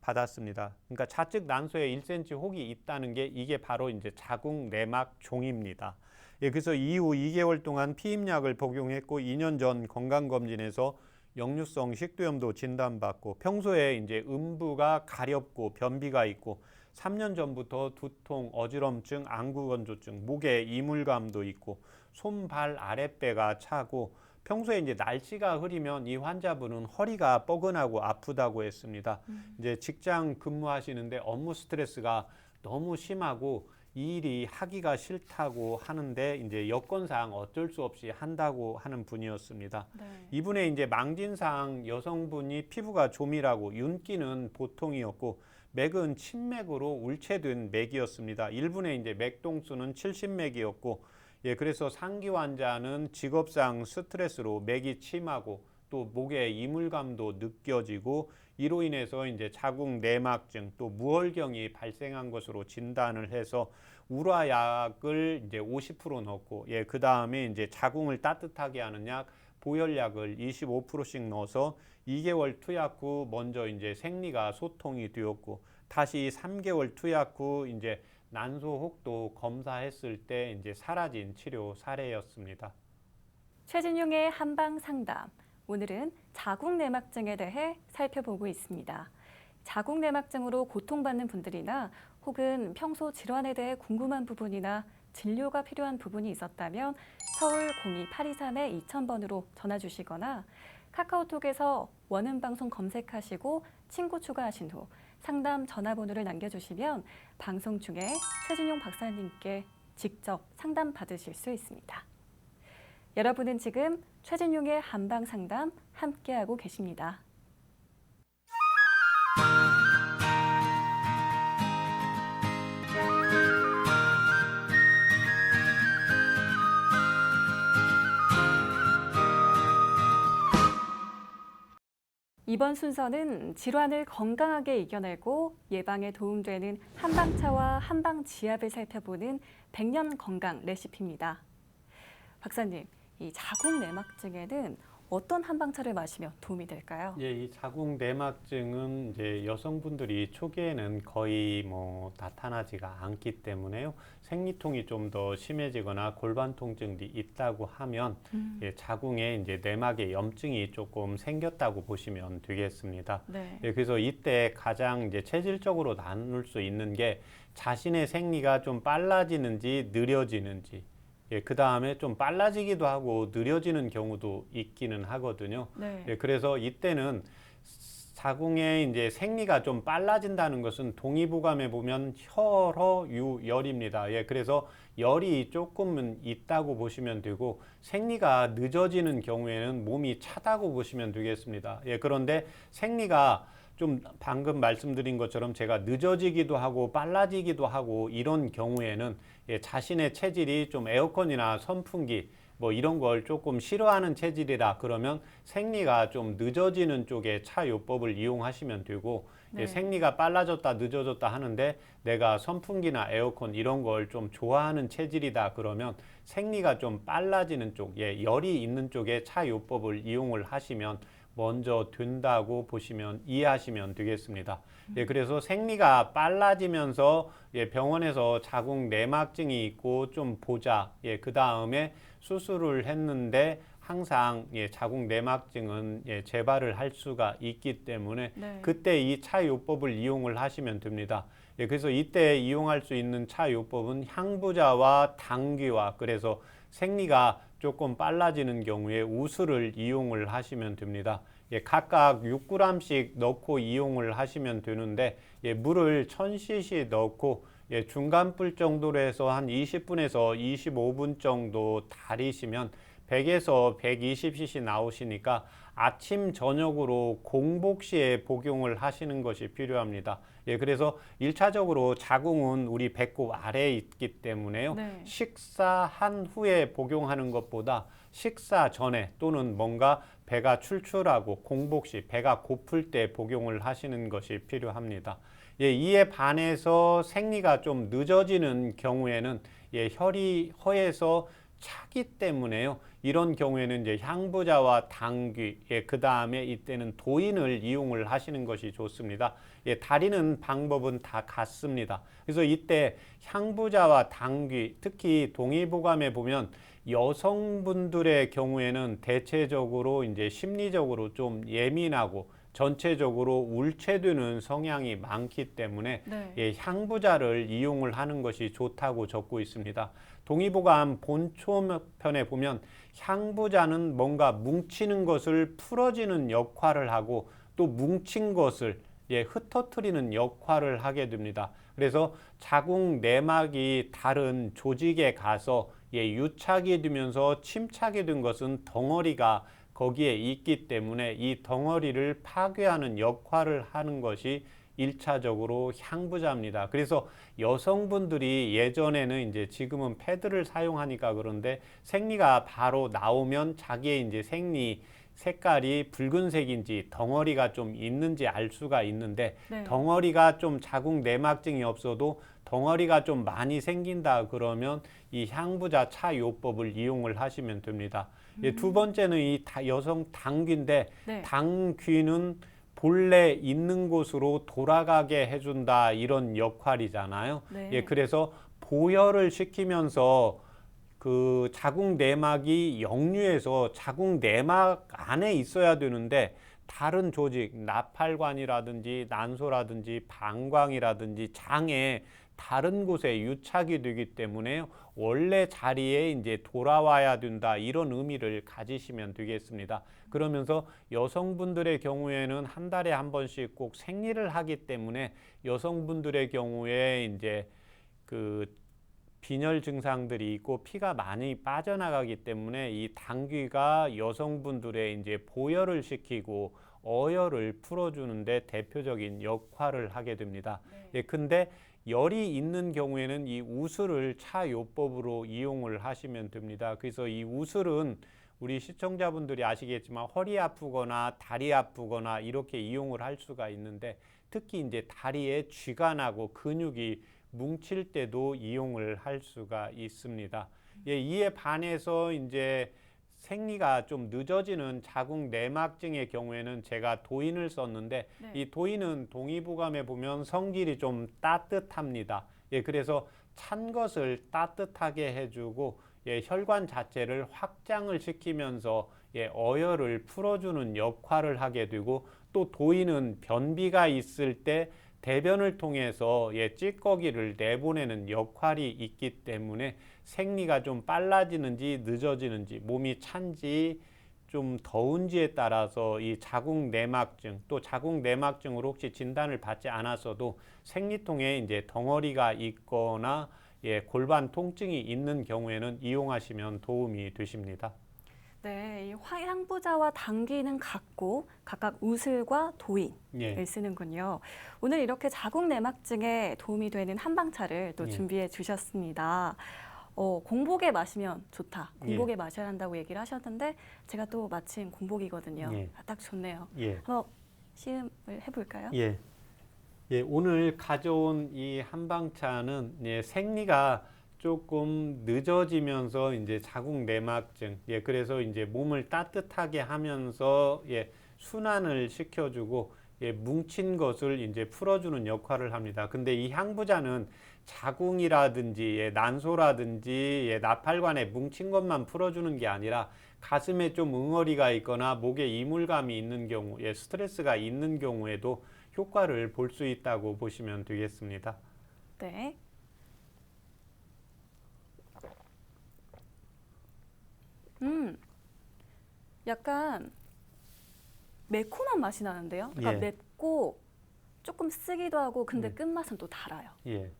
받았습니다. 그러니까 좌측 난소에 1cm 혹이 있다는 게 이게 바로 이제 자궁 내막종입니다. 예, 그래서 이후 2개월 동안 피임약을 복용했고 2년 전 건강검진에서 역류성 식도염도 진단받고 평소에 이제 음부가 가렵고 변비가 있고 3년 전부터 두통, 어지럼증, 안구건조증, 목에 이물감도 있고 손, 발, 아랫배가 차고 평소에 이제 날씨가 흐리면 이 환자분은 허리가 뻐근하고 아프다고 했습니다. 이제 직장 근무하시는데 업무 스트레스가 너무 심하고 이 일이 하기가 싫다고 하는데 이제 여건상 어쩔 수 없이 한다고 하는 분이었습니다. 네. 이분의 이제 망진상 여성분이 피부가 조밀하고 윤기는 보통이었고 맥은 침맥으로 울체된 맥이었습니다. 일분의 이제 맥동수는 70맥이었고 예, 그래서 상기 환자는 직업상 스트레스로 맥이 침하고 또 목에 이물감도 느껴지고 이로 인해서 이제 자궁 내막증 또 무혈경이 발생한 것으로 진단을 해서 우라약을 이제 50% 넣고 예, 그 다음에 이제 자궁을 따뜻하게 하는 약 보혈약을 25%씩 넣어서 2개월 투약 후 먼저 이제 생리가 소통이 되었고 다시 3개월 투약 후 이제 난소 혹도 검사했을 때 이제 사라진 치료 사례였습니다. 최진용의 한방 상담. 오늘은 자궁 내막증에 대해 살펴보고 있습니다. 자궁 내막증으로 고통받는 분들이나 혹은 평소 질환에 대해 궁금한 부분이나 진료가 필요한 부분이 있었다면 서울 02823-2000번으로 전화 주시거나 카카오톡에서 원음방송 검색하시고 친구 추가하신 후 상담 전화번호를 남겨주시면 방송 중에 최진용 박사님께 직접 상담 받으실 수 있습니다. 여러분은 지금 최진용의 한방 상담 함께하고 계십니다. 이번 순서는 질환을 건강하게 이겨내고 예방에 도움되는 한방차와 한방지압을 살펴보는 100년 건강 레시피입니다. 박사님, 이 자궁 내막증에는 어떤 한방차를 마시면 도움이 될까요? 예, 이 자궁 내막증은 이제 여성분들이 초기에는 거의 뭐 나타나지가 않기 때문에요. 생리통이 좀 더 심해지거나 골반 통증이 있다고 하면 예, 자궁에 이제 내막에 염증이 조금 생겼다고 보시면 되겠습니다. 네. 예, 그래서 이때 가장 이제 체질적으로 나눌 수 있는 게 자신의 생리가 좀 빨라지는지 느려지는지. 예, 그 다음에 좀 빨라지기도 하고 느려지는 경우도 있기는 하거든요. 네. 예, 그래서 이때는 자궁에 이제 생리가 좀 빨라진다는 것은 동의보감에 보면 혈허유열입니다. 예, 그래서 열이 조금은 있다고 보시면 되고 생리가 늦어지는 경우에는 몸이 차다고 보시면 되겠습니다. 예, 그런데 생리가 좀 방금 말씀드린 것처럼 제가 늦어지기도 하고 빨라지기도 하고 이런 경우에는 예, 자신의 체질이 좀 에어컨이나 선풍기 뭐 이런 걸 조금 싫어하는 체질이라 그러면 생리가 좀 늦어지는 쪽에 차요법을 이용하시면 되고 네. 예, 생리가 빨라졌다 늦어졌다 하는데 내가 선풍기나 에어컨 이런 걸 좀 좋아하는 체질이다 그러면 생리가 좀 빨라지는 쪽, 예, 열이 있는 쪽에 차요법을 이용을 하시면 먼저 된다고 보시면 이해하시면 되겠습니다. 예, 그래서 생리가 빨라지면서 예, 병원에서 자궁 내막증이 있고 좀 보자. 예, 그 다음에 수술을 했는데 항상 자궁 내막증은 재발을 할 수가 있기 때문에 네. 그때 이 차요법을 이용을 하시면 됩니다. 그래서 이때 이용할 수 있는 차요법은 향부자와 당귀와, 그래서 생리가 조금 빨라지는 경우에 우수를 이용을 하시면 됩니다. 각각 6g씩 넣고 이용을 하시면 되는데 물을 1000cc 넣고 중간불 정도로 해서 한 20분에서 25분 정도 달이시면 100에서 120cc 나오시니까 아침 저녁으로 공복 시에 복용을 하시는 것이 필요합니다. 그래서 1차적으로 자궁은 우리 배꼽 아래에 있기 때문에요. 네. 식사한 후에 복용하는 것보다 식사 전에 또는 뭔가 배가 출출하고 공복 시 배가 고플 때 복용을 하시는 것이 필요합니다. 이에 반해서 생리가 좀 늦어지는 경우에는 혈이 허해서 차기 때문에요. 이런 경우에는 이제 향부자와 당귀, 그 다음에 이때는 도인을 이용을 하시는 것이 좋습니다. 다리는 방법은 다 같습니다. 그래서 이때 향부자와 당귀, 특히 동의보감에 보면 여성분들의 경우에는 대체적으로 이제 심리적으로 좀 예민하고 전체적으로 울체되는 성향이 많기 때문에 네. 향부자를 이용을 하는 것이 좋다고 적고 있습니다. 동의보감 본초편에 보면 향부자는 뭔가 뭉치는 것을 풀어지는 역할을 하고 또 뭉친 것을 흩어뜨리는 역할을 하게 됩니다. 그래서 자궁 내막이 다른 조직에 가서 유착이 되면서 침착이 된 것은 덩어리가 거기에 있기 때문에 이 덩어리를 파괴하는 역할을 하는 것이 1차적으로 향부자입니다. 그래서 여성분들이 예전에는 이제 지금은 패드를 사용하니까 그런데 생리가 바로 나오면 자기의 이제 생리 색깔이 붉은색인지 덩어리가 좀 있는지 알 수가 있는데 네. 덩어리가 좀 자궁 내막증이 없어도 덩어리가 좀 많이 생긴다 그러면 이 향부자 차요법을 이용을 하시면 됩니다. 두 번째는 이 여성 당귀인데 네. 당귀는 본래 있는 곳으로 돌아가게 해준다 이런 역할이잖아요. 네. 그래서 보혈을 시키면서 그 자궁 내막이 역류해서 자궁 내막 안에 있어야 되는데 다른 조직, 나팔관이라든지 난소라든지 방광이라든지 장에 다른 곳에 유착이 되기 때문에 원래 자리에 이제 돌아와야 된다 이런 의미를 가지시면 되겠습니다. 그러면서 여성분들의 경우에는 한 달에 한 번씩 꼭 생리를 하기 때문에 여성분들의 경우에 이제 그 빈혈 증상들이 있고 피가 많이 빠져나가기 때문에 이 당귀가 여성분들의 이제 보혈을 시키고 어혈을 풀어주는데 대표적인 역할을 하게 됩니다. 근데 열이 있는 경우에는 이 우슬을 차요법으로 이용을 하시면 됩니다. 그래서 이 우슬은 우리 시청자분들이 아시겠지만 허리 아프거나 다리 아프거나 이렇게 이용을 할 수가 있는데 특히 이제 다리에 쥐가 나고 근육이 뭉칠 때도 이용을 할 수가 있습니다. 이에 반해서 이제 생리가 좀 늦어지는 자궁 내막증의 경우에는 제가 도인을 썼는데 네. 이 도인은 동의보감에 보면 성질이 좀 따뜻합니다. 그래서 찬 것을 따뜻하게 해주고 혈관 자체를 확장을 시키면서 어혈을 풀어주는 역할을 하게 되고 또 도인은 변비가 있을 때 대변을 통해서 찌꺼기를 내보내는 역할이 있기 때문에 생리가 좀 빨라지는지 늦어지는지 몸이 찬지 좀 더운지에 따라서 이 자궁 내막증 또 자궁 내막증으로 혹시 진단을 받지 않았어도 생리통에 이제 덩어리가 있거나 골반 통증이 있는 경우에는 이용하시면 도움이 되십니다. 네, 이 향부자와 당귀는 같고 각각 우슬과 도인을 쓰는군요. 오늘 이렇게 자궁 내막증에 도움이 되는 한방차를 또 준비해 주셨습니다. 공복에 마시면 좋다. 공복에 마셔야 한다고 얘기를 하셨는데 제가 또 마침 공복이거든요. 딱 좋네요. 한번 시음을 해볼까요? 오늘 가져온 이 한방차는 생리가 조금 늦어지면서 이제 자궁 내막증, 그래서 이제 몸을 따뜻하게 하면서 순환을 시켜주고 뭉친 것을 이제 풀어주는 역할을 합니다. 근데 이 향부자는 자궁이라든지 난소라든지 나팔관에 뭉친 것만 풀어주는 게 아니라 가슴에 좀 응어리가 있거나 목에 이물감이 있는 경우, 스트레스가 있는 경우에도 효과를 볼 수 있다고 보시면 되겠습니다. 네. 약간 매콤한 맛이 나는데요. 그러니까 예. 맵고 조금 쓰기도 하고 근데 네. 끝맛은 또 달아요. 예.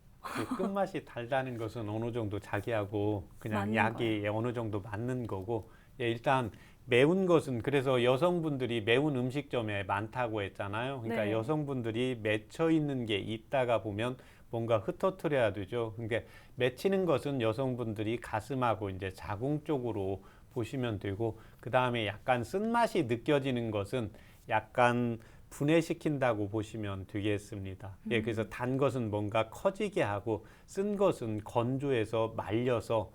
끝맛이 달다는 것은 어느 정도 자기하고 그냥 맞는 약이 어느 정도 맞는 거고, 일단 매운 것은 그래서 여성분들이 매운 음식점에 많다고 했잖아요. 그러니까 네. 여성분들이 맺혀 있는 게 있다가 보면 뭔가 흩어뜨려야 되죠. 그러니까 맺히는 것은 여성분들이 가슴하고 이제 자궁 쪽으로 보시면 되고, 그 다음에 약간 쓴맛이 느껴지는 것은 약간 분해시킨다고 보시면 되겠습니다. 그래서 단 것은 뭔가 커지게 하고 쓴 것은 건조해서 말려서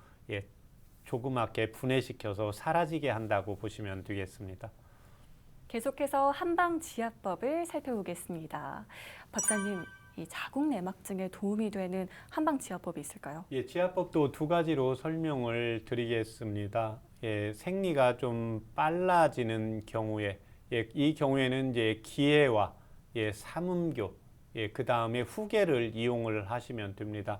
조그맣게 분해시켜서 사라지게 한다고 보시면 되겠습니다. 계속해서 한방지압법을 살펴보겠습니다. 박사님, 이 자궁내막증에 도움이 되는 한방지압법이 있을까요? 지압법도 두 가지로 설명을 드리겠습니다. 생리가 좀 빨라지는 경우에, 이 경우에는 이제 기해와 삼음교, 그 다음에 후계를 이용을 하시면 됩니다.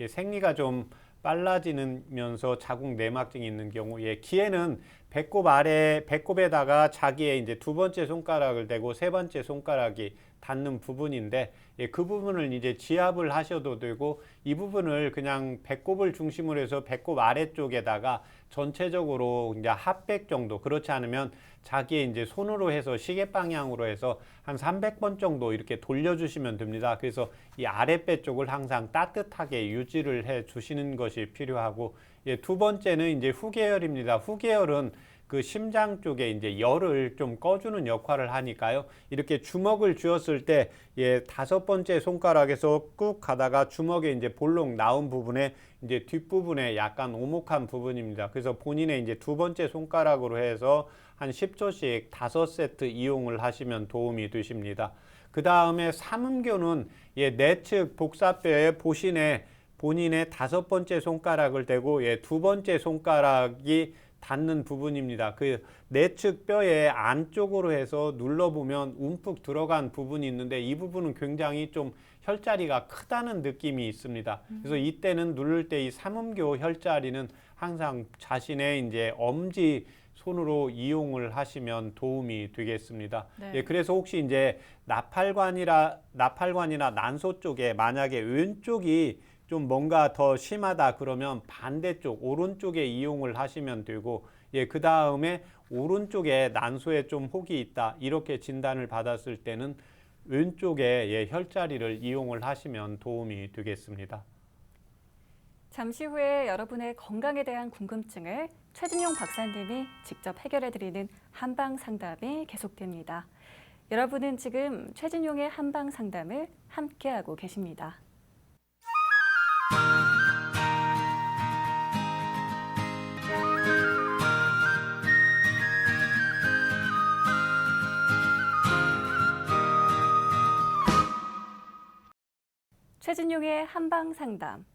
생리가 좀 빨라지면서 자궁 내막증이 있는 경우에 기해는 배꼽에다가 자기의 이제 두 번째 손가락을 대고 세 번째 손가락이 닿는 부분인데, 그 부분을 이제 지압을 하셔도 되고, 이 부분을 그냥 배꼽을 중심으로 해서 배꼽 아래쪽에다가 전체적으로 이제 합백 정도, 그렇지 않으면 자기의 이제 손으로 해서 시계 방향으로 해서 한 300번 정도 이렇게 돌려주시면 됩니다. 그래서 이 아랫배 쪽을 항상 따뜻하게 유지를 해 주시는 것이 필요하고, 두 번째는 이제 후계열입니다. 후계열은 그 심장 쪽에 이제 열을 좀 꺼주는 역할을 하니까요. 이렇게 주먹을 쥐었을 때 다섯 번째 손가락에서 꾹 가다가 주먹에 이제 볼록 나온 부분에 이제 뒷부분에 약간 오목한 부분입니다. 그래서 본인의 이제 두 번째 손가락으로 해서 한 10초씩 5세트 이용을 하시면 도움이 되십니다. 그 다음에 삼음교는 내측 복사뼈의 보신에 본인의 다섯 번째 손가락을 대고 두 번째 손가락이 닿는 부분입니다. 그 내측 뼈의 안쪽으로 해서 눌러보면 움푹 들어간 부분이 있는데, 이 부분은 굉장히 좀 혈자리가 크다는 느낌이 있습니다. 그래서 이때는 누를 때 이 삼음교 혈자리는 항상 자신의 이제 엄지 손으로 이용을 하시면 도움이 되겠습니다. 네. 그래서 혹시 이제 나팔관이나 난소 쪽에 만약에 왼쪽이 좀 뭔가 더 심하다 그러면 반대쪽 오른쪽에 이용을 하시면 되고, 그 다음에 오른쪽에 난소에 좀 혹이 있다 이렇게 진단을 받았을 때는 왼쪽에 혈자리를 이용을 하시면 도움이 되겠습니다. 잠시 후에 여러분의 건강에 대한 궁금증을 최진용 박사님이 직접 해결해 드리는 한방 상담이 계속됩니다. 여러분은 지금 최진용의 한방 상담을 함께하고 계십니다. 최진용의 한방 상담.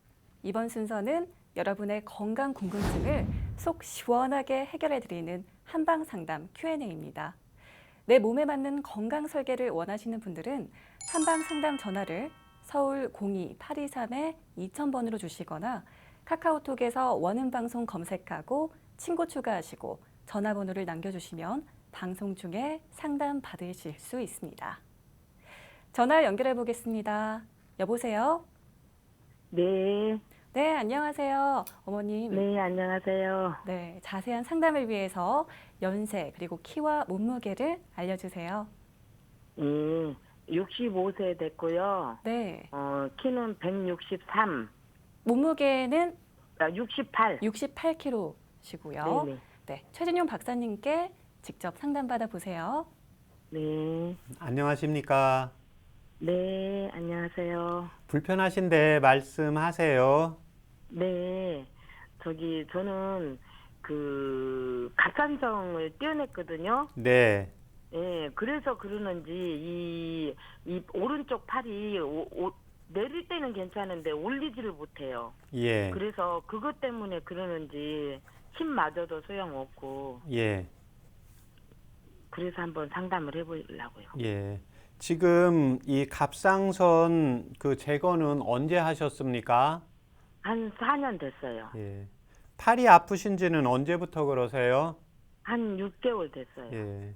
이번 순서는 여러분의 건강 궁금증을 속 시원하게 해결해 드리는 한방 상담 Q&A입니다. 내 몸에 맞는 건강 설계를 원하시는 분들은 한방 상담 전화를 서울 02-823-2000번으로 주시거나 카카오톡에서 원음방송 검색하고 친구 추가하시고 전화번호를 남겨주시면 방송 중에 상담 받으실 수 있습니다. 전화 연결해 보겠습니다. 여보세요? 네, 네, 안녕하세요. 어머님. 네, 안녕하세요. 네, 자세한 상담을 위해서 연세 그리고 키와 몸무게를 알려주세요. 예, 65세 됐고요. 네, 키는 163, 몸무게는 68. 68kg시고요. 네네. 네, 최진용 박사님께 직접 상담받아 보세요. 네, 안녕하십니까? 네, 안녕하세요. 불편하신데 말씀하세요. 네, 저는 갑상선을 떼어냈거든요. 네. 예, 그래서 그러는지 이 오른쪽 팔이 내릴 때는 괜찮은데 올리지를 못해요. 예. 그래서 그것 때문에 그러는지 힘마저도 소용없고 예. 그래서 한번 상담을 해보려고요. 예. 지금 이 갑상선 그 제거는 언제 하셨습니까? 한 4년 됐어요. 예. 팔이 아프신지는 언제부터 그러세요? 한 6개월 됐어요. 예.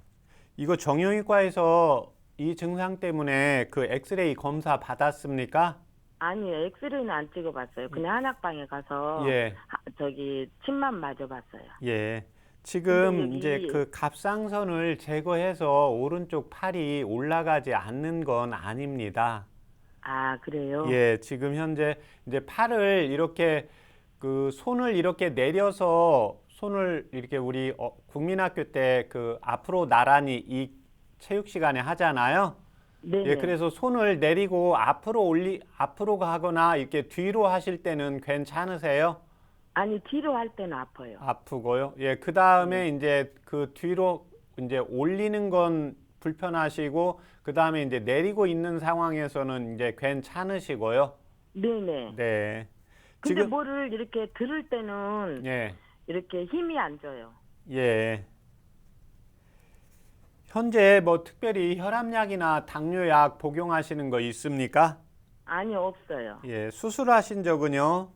이거 정형외과에서 이 증상 때문에 그 엑스레이 검사 받았습니까? 아니, 엑스레이는 안 찍어봤어요. 그냥 한약방에 가서 예. 저기 침만 맞아봤어요. 예. 지금 근데 이제 여기- 그 갑상선을 제거해서 오른쪽 팔이 올라가지 않는 건 아닙니다. 아, 그래요? 예, 지금 현재 이제 팔을 이렇게 그 손을 이렇게 내려서 손을 이렇게 우리 국민학교 때 그 앞으로 나란히 이 체육 시간에 하잖아요. 네. 예, 그래서 손을 내리고 앞으로 가거나 이렇게 뒤로 하실 때는 괜찮으세요? 아니, 뒤로 할 때는 아파요. 아프고요. 예, 그 다음에 이제 그 뒤로 이제 올리는 건 불편하시고, 그 다음에 이제 내리고 있는 상황에서는 이제 괜찮으시고요. 네네. 네. 근데 지금 뭐를 이렇게 들을 때는 예, 이렇게 힘이 안 줘요. 예. 현재 뭐 특별히 혈압약이나 당뇨약 복용하시는 거 있습니까? 아니, 없어요. 예, 수술하신 적은요?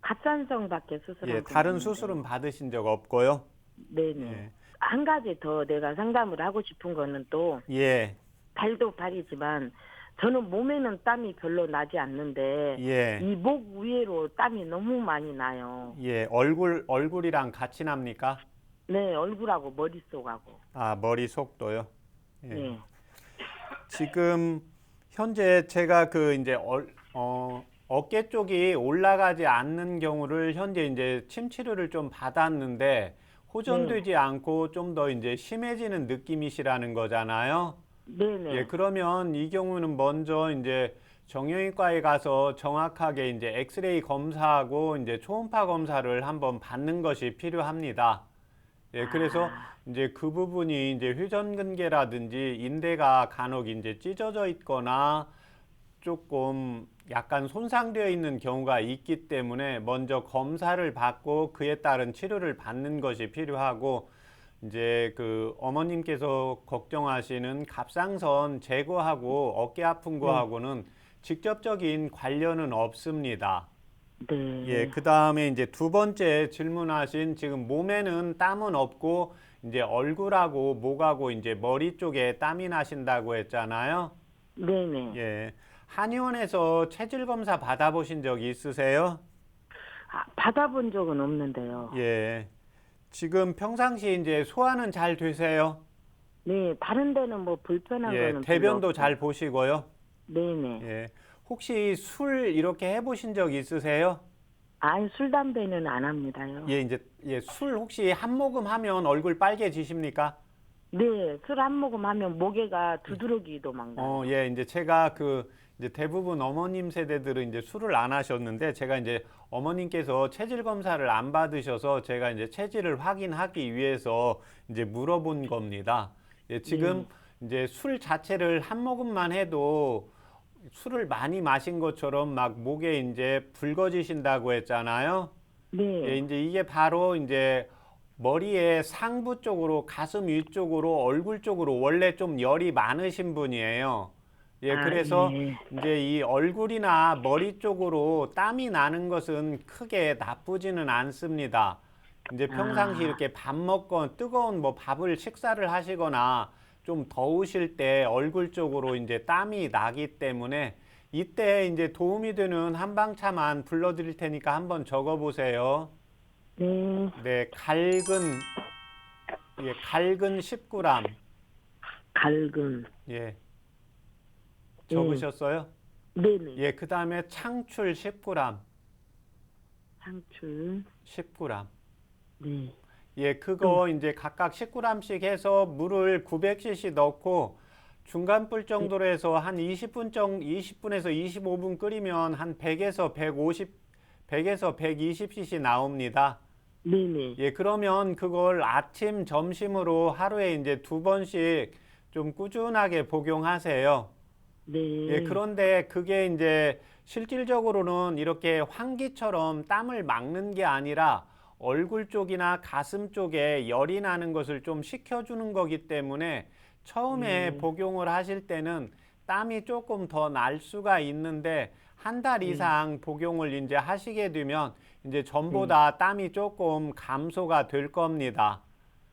갑상선밖에 수술한 예, 건 다른 없는데. 수술은 받으신 적 없고요. 네네. 예. 한 가지 더 내가 상담을 하고 싶은 거는 또 예, 발도 발이지만 저는 몸에는 땀이 별로 나지 않는데 예, 이 목 위로 땀이 너무 많이 나요. 예. 얼굴이랑 같이 납니까? 네, 얼굴하고 머릿속하고. 아, 머리속도요. 예. 네. 지금 현재 제가 그 이제 어깨 쪽이 올라가지 않는 경우를 현재 이제 침 치료를 좀 받았는데 호전되지 않고 좀 더 이제 심해지는 느낌이시라는 거잖아요. 네네. 예, 그러면 이 경우는 먼저 이제 정형외과에 가서 정확하게 이제 엑스레이 검사하고 이제 초음파 검사를 한번 받는 것이 필요합니다. 예, 그래서 이제 그 부분이 이제 회전근개라든지 인대가 간혹 이제 찢어져 있거나 조금 약간 손상되어 있는 경우가 있기 때문에 먼저 검사를 받고 그에 따른 치료를 받는 것이 필요하고, 이제 그 어머님께서 걱정하시는 갑상선 제거하고 어깨 아픈 거하고는 직접적인 관련은 없습니다. 네. 예, 그 다음에 이제 두 번째 질문하신 지금 몸에는 땀은 없고 이제 얼굴하고 목하고 이제 머리 쪽에 땀이 나신다고 했잖아요. 네네. 예, 한의원에서 체질 검사 받아보신 적 있으세요? 아, 받아본 적은 없는데요. 예, 지금 평상시 이제 소화는 잘 되세요? 네, 다른 데는 뭐 불편한 예, 거는 대변도 별로 잘 없고. 보시고요. 네네. 예, 혹시 술 이렇게 해보신 적 있으세요? 아니, 술 담배는 안 합니다요. 예, 이제 술 혹시 한 모금 하면 얼굴 빨개지십니까? 네, 술 한 모금 하면 목에가 두드러기도 막 나요. 예, 이제 제가 그 이제 대부분 어머님 세대들은 이제 술을 안 하셨는데 제가 이제 어머님께서 체질 검사를 안 받으셔서 제가 이제 체질을 확인하기 위해서 이제 물어본 겁니다. 예, 지금 이제 술 자체를 한 모금만 해도 술을 많이 마신 것처럼 막 목에 이제 붉어지신다고 했잖아요. 네. 예, 이제 이게 바로 이제 머리의 상부 쪽으로, 가슴 위쪽으로, 얼굴 쪽으로 원래 좀 열이 많으신 분이에요. 예, 아, 그래서 예. 이제 이 얼굴이나 머리 쪽으로 땀이 나는 것은 크게 나쁘지는 않습니다. 이제 평상시 이렇게 밥 먹건 뜨거운 뭐 밥을 식사를 하시거나 좀 더우실 때 얼굴 쪽으로 이제 땀이 나기 때문에 이때 이제 도움이 되는 한방차만 불러드릴 테니까 한번 적어보세요. 네. 네, 갈근 10g. 갈근. 예, 적으셨어요? 네네. 예, 그 다음에 창출 10g. 상추. 10g. 네. 예, 그거 이제 각각 10g씩 해서 물을 900cc 넣고 중간불 정도로 해서 한 20분에서 25분 끓이면 한 100에서 120cc 나옵니다. 네네. 예, 그러면 그걸 아침, 점심으로 하루에 이제 2번씩 좀 꾸준하게 복용하세요. 네. 예, 그런데 그게 이제 실질적으로는 이렇게 환기처럼 땀을 막는 게 아니라 얼굴 쪽이나 가슴 쪽에 열이 나는 것을 좀 식혀주는 거기 때문에 처음에 복용을 하실 때는 땀이 조금 더 날 수가 있는데 한 달 네. 이상 복용을 이제 하시게 되면 이제 네. 전보다 땀이 조금 감소가 될 겁니다.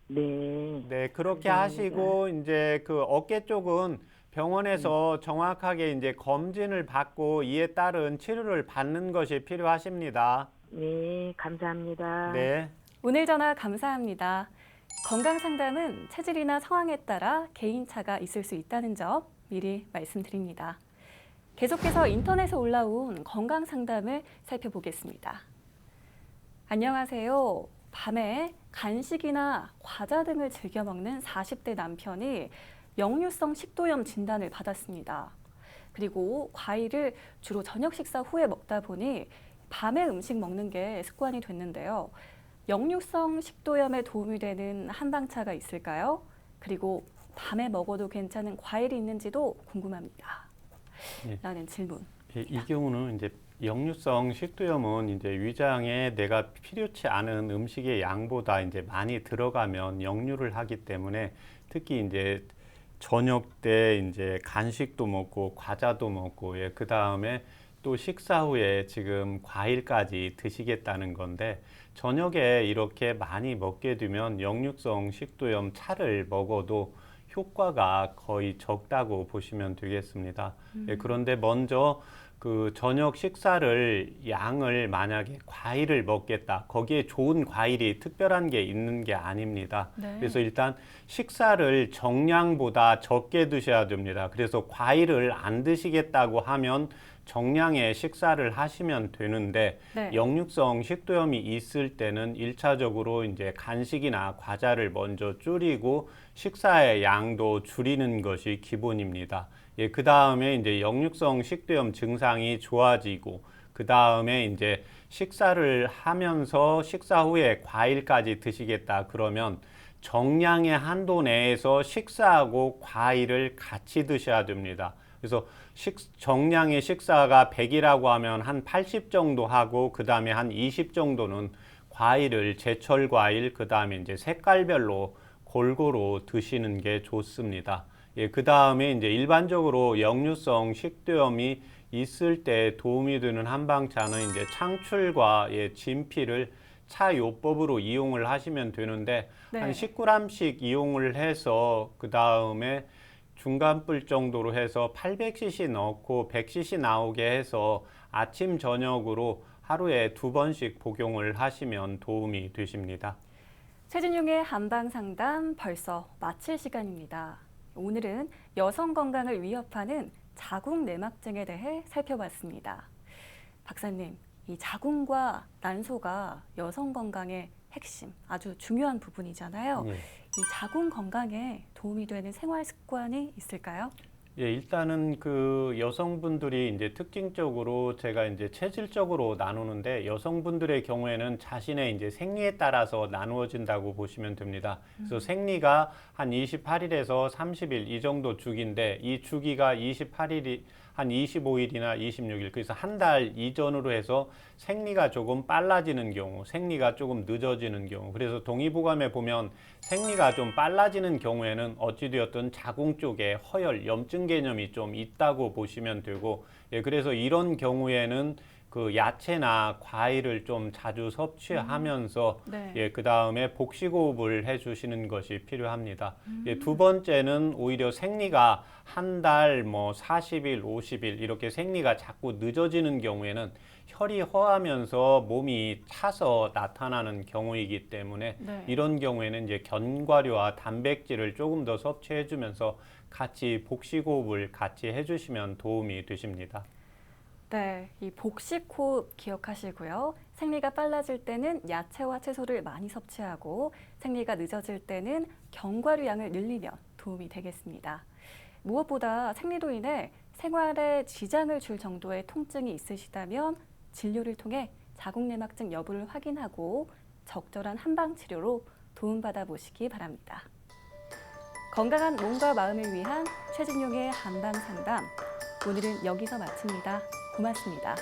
네. 네, 그렇게 감사합니다. 하시고 이제 그 어깨 쪽은 병원에서 정확하게 이제 검진을 받고 이에 따른 치료를 받는 것이 필요하십니다. 네, 감사합니다. 네. 오늘 전화 감사합니다. 건강 상담은 체질이나 상황에 따라 개인차가 있을 수 있다는 점 미리 말씀드립니다. 계속해서 인터넷에 올라온 건강 상담을 살펴보겠습니다. 안녕하세요. 밤에 간식이나 과자 등을 즐겨 먹는 40대 남편이 역류성 식도염 진단을 받았습니다. 그리고 과일을 주로 저녁 식사 후에 먹다 보니 밤에 음식 먹는 게 습관이 됐는데요. 역류성 식도염에 도움이 되는 한방차가 있을까요? 그리고 밤에 먹어도 괜찮은 과일이 있는지도 궁금합니다. 예. 라는 질문. 이 경우는 이제 역류성 식도염은 이제 위장에 내가 필요치 않은 음식의 양보다 이제 많이 들어가면 역류를 하기 때문에 특히 이제 저녁 때 이제 간식도 먹고 과자도 먹고 예, 그 다음에 또 식사 후에 지금 과일까지 드시겠다는 건데 저녁에 이렇게 많이 먹게 되면 역류성 식도염 차를 먹어도 효과가 거의 적다고 보시면 되겠습니다. 예, 그런데 먼저 그 저녁 식사를 양을 만약에 과일을 먹겠다. 거기에 좋은 과일이 특별한 게 있는 게 아닙니다. 네. 그래서 일단 식사를 정량보다 적게 드셔야 됩니다. 그래서 과일을 안 드시겠다고 하면 정량의 식사를 하시면 되는데 네. 역류성 식도염이 있을 때는 일차적으로 이제 간식이나 과자를 먼저 줄이고 식사의 양도 줄이는 것이 기본입니다. 예, 그 다음에 이제 역류성 식도염 증상이 좋아지고 그 다음에 이제 식사를 하면서 식사 후에 과일까지 드시겠다 그러면 정량의 한도 내에서 식사하고 과일을 같이 드셔야 됩니다. 그래서 정량의 식사가 100이라고 하면 한 80 정도 하고 그 다음에 한 20 정도는 과일을 제철 과일 그 다음에 이제 색깔별로 골고루 드시는 게 좋습니다. 예, 그 다음에 이제 일반적으로 역류성 식도염이 있을 때 도움이 되는 한방차는 이제 창출과 예, 진피를 차요법으로 이용을 하시면 되는데 네. 한 10g씩 이용을 해서 그 다음에 중간불 정도로 해서 800cc 넣고 100cc 나오게 해서 아침 저녁으로 하루에 2번씩 복용을 하시면 도움이 되십니다. 최진용의 한방 상담 벌써 마칠 시간입니다. 오늘은 여성 건강을 위협하는 자궁 내막증에 대해 살펴봤습니다. 박사님, 이 자궁과 난소가 여성 건강의 핵심, 아주 중요한 부분이잖아요. 예. 이 자궁 건강에 도움이 되는 생활 습관이 있을까요? 예, 일단은 그 여성분들이 이제 특징적으로 제가 이제 체질적으로 나누는데 여성분들의 경우에는 자신의 이제 생리에 따라서 나누어진다고 보시면 됩니다. 그래서 생리가 한 28일에서 30일 이 정도 주기인데 이 주기가 28일이 한 25일이나 26일 그래서 한 달 이전으로 해서 생리가 조금 빨라지는 경우, 생리가 조금 늦어지는 경우 그래서 동의보감에 보면 생리가 좀 빨라지는 경우에는 어찌되었든 자궁 쪽에 허열, 염증 개념이 좀 있다고 보시면 되고 예, 그래서 이런 경우에는 그 야채나 과일을 좀 자주 섭취하면서 네. 예, 그 다음에 복식호흡을 해주시는 것이 필요합니다. 예, 두 번째는 오히려 생리가 한 달, 뭐 40일, 50일 이렇게 생리가 자꾸 늦어지는 경우에는 혈이 허하면서 몸이 차서 나타나는 경우이기 때문에 네. 이런 경우에는 이제 견과류와 단백질을 조금 더 섭취해주면서 같이 복식호흡을 같이 해주시면 도움이 되십니다. 네, 이 복식호흡 기억하시고요. 생리가 빨라질 때는 야채와 채소를 많이 섭취하고 생리가 늦어질 때는 견과류 양을 늘리면 도움이 되겠습니다. 무엇보다 생리로 인해 생활에 지장을 줄 정도의 통증이 있으시다면 진료를 통해 자궁내막증 여부를 확인하고 적절한 한방 치료로 도움받아 보시기 바랍니다. 건강한 몸과 마음을 위한 최진용의 한방 상담. 오늘은 여기서 마칩니다. 고맙습니다.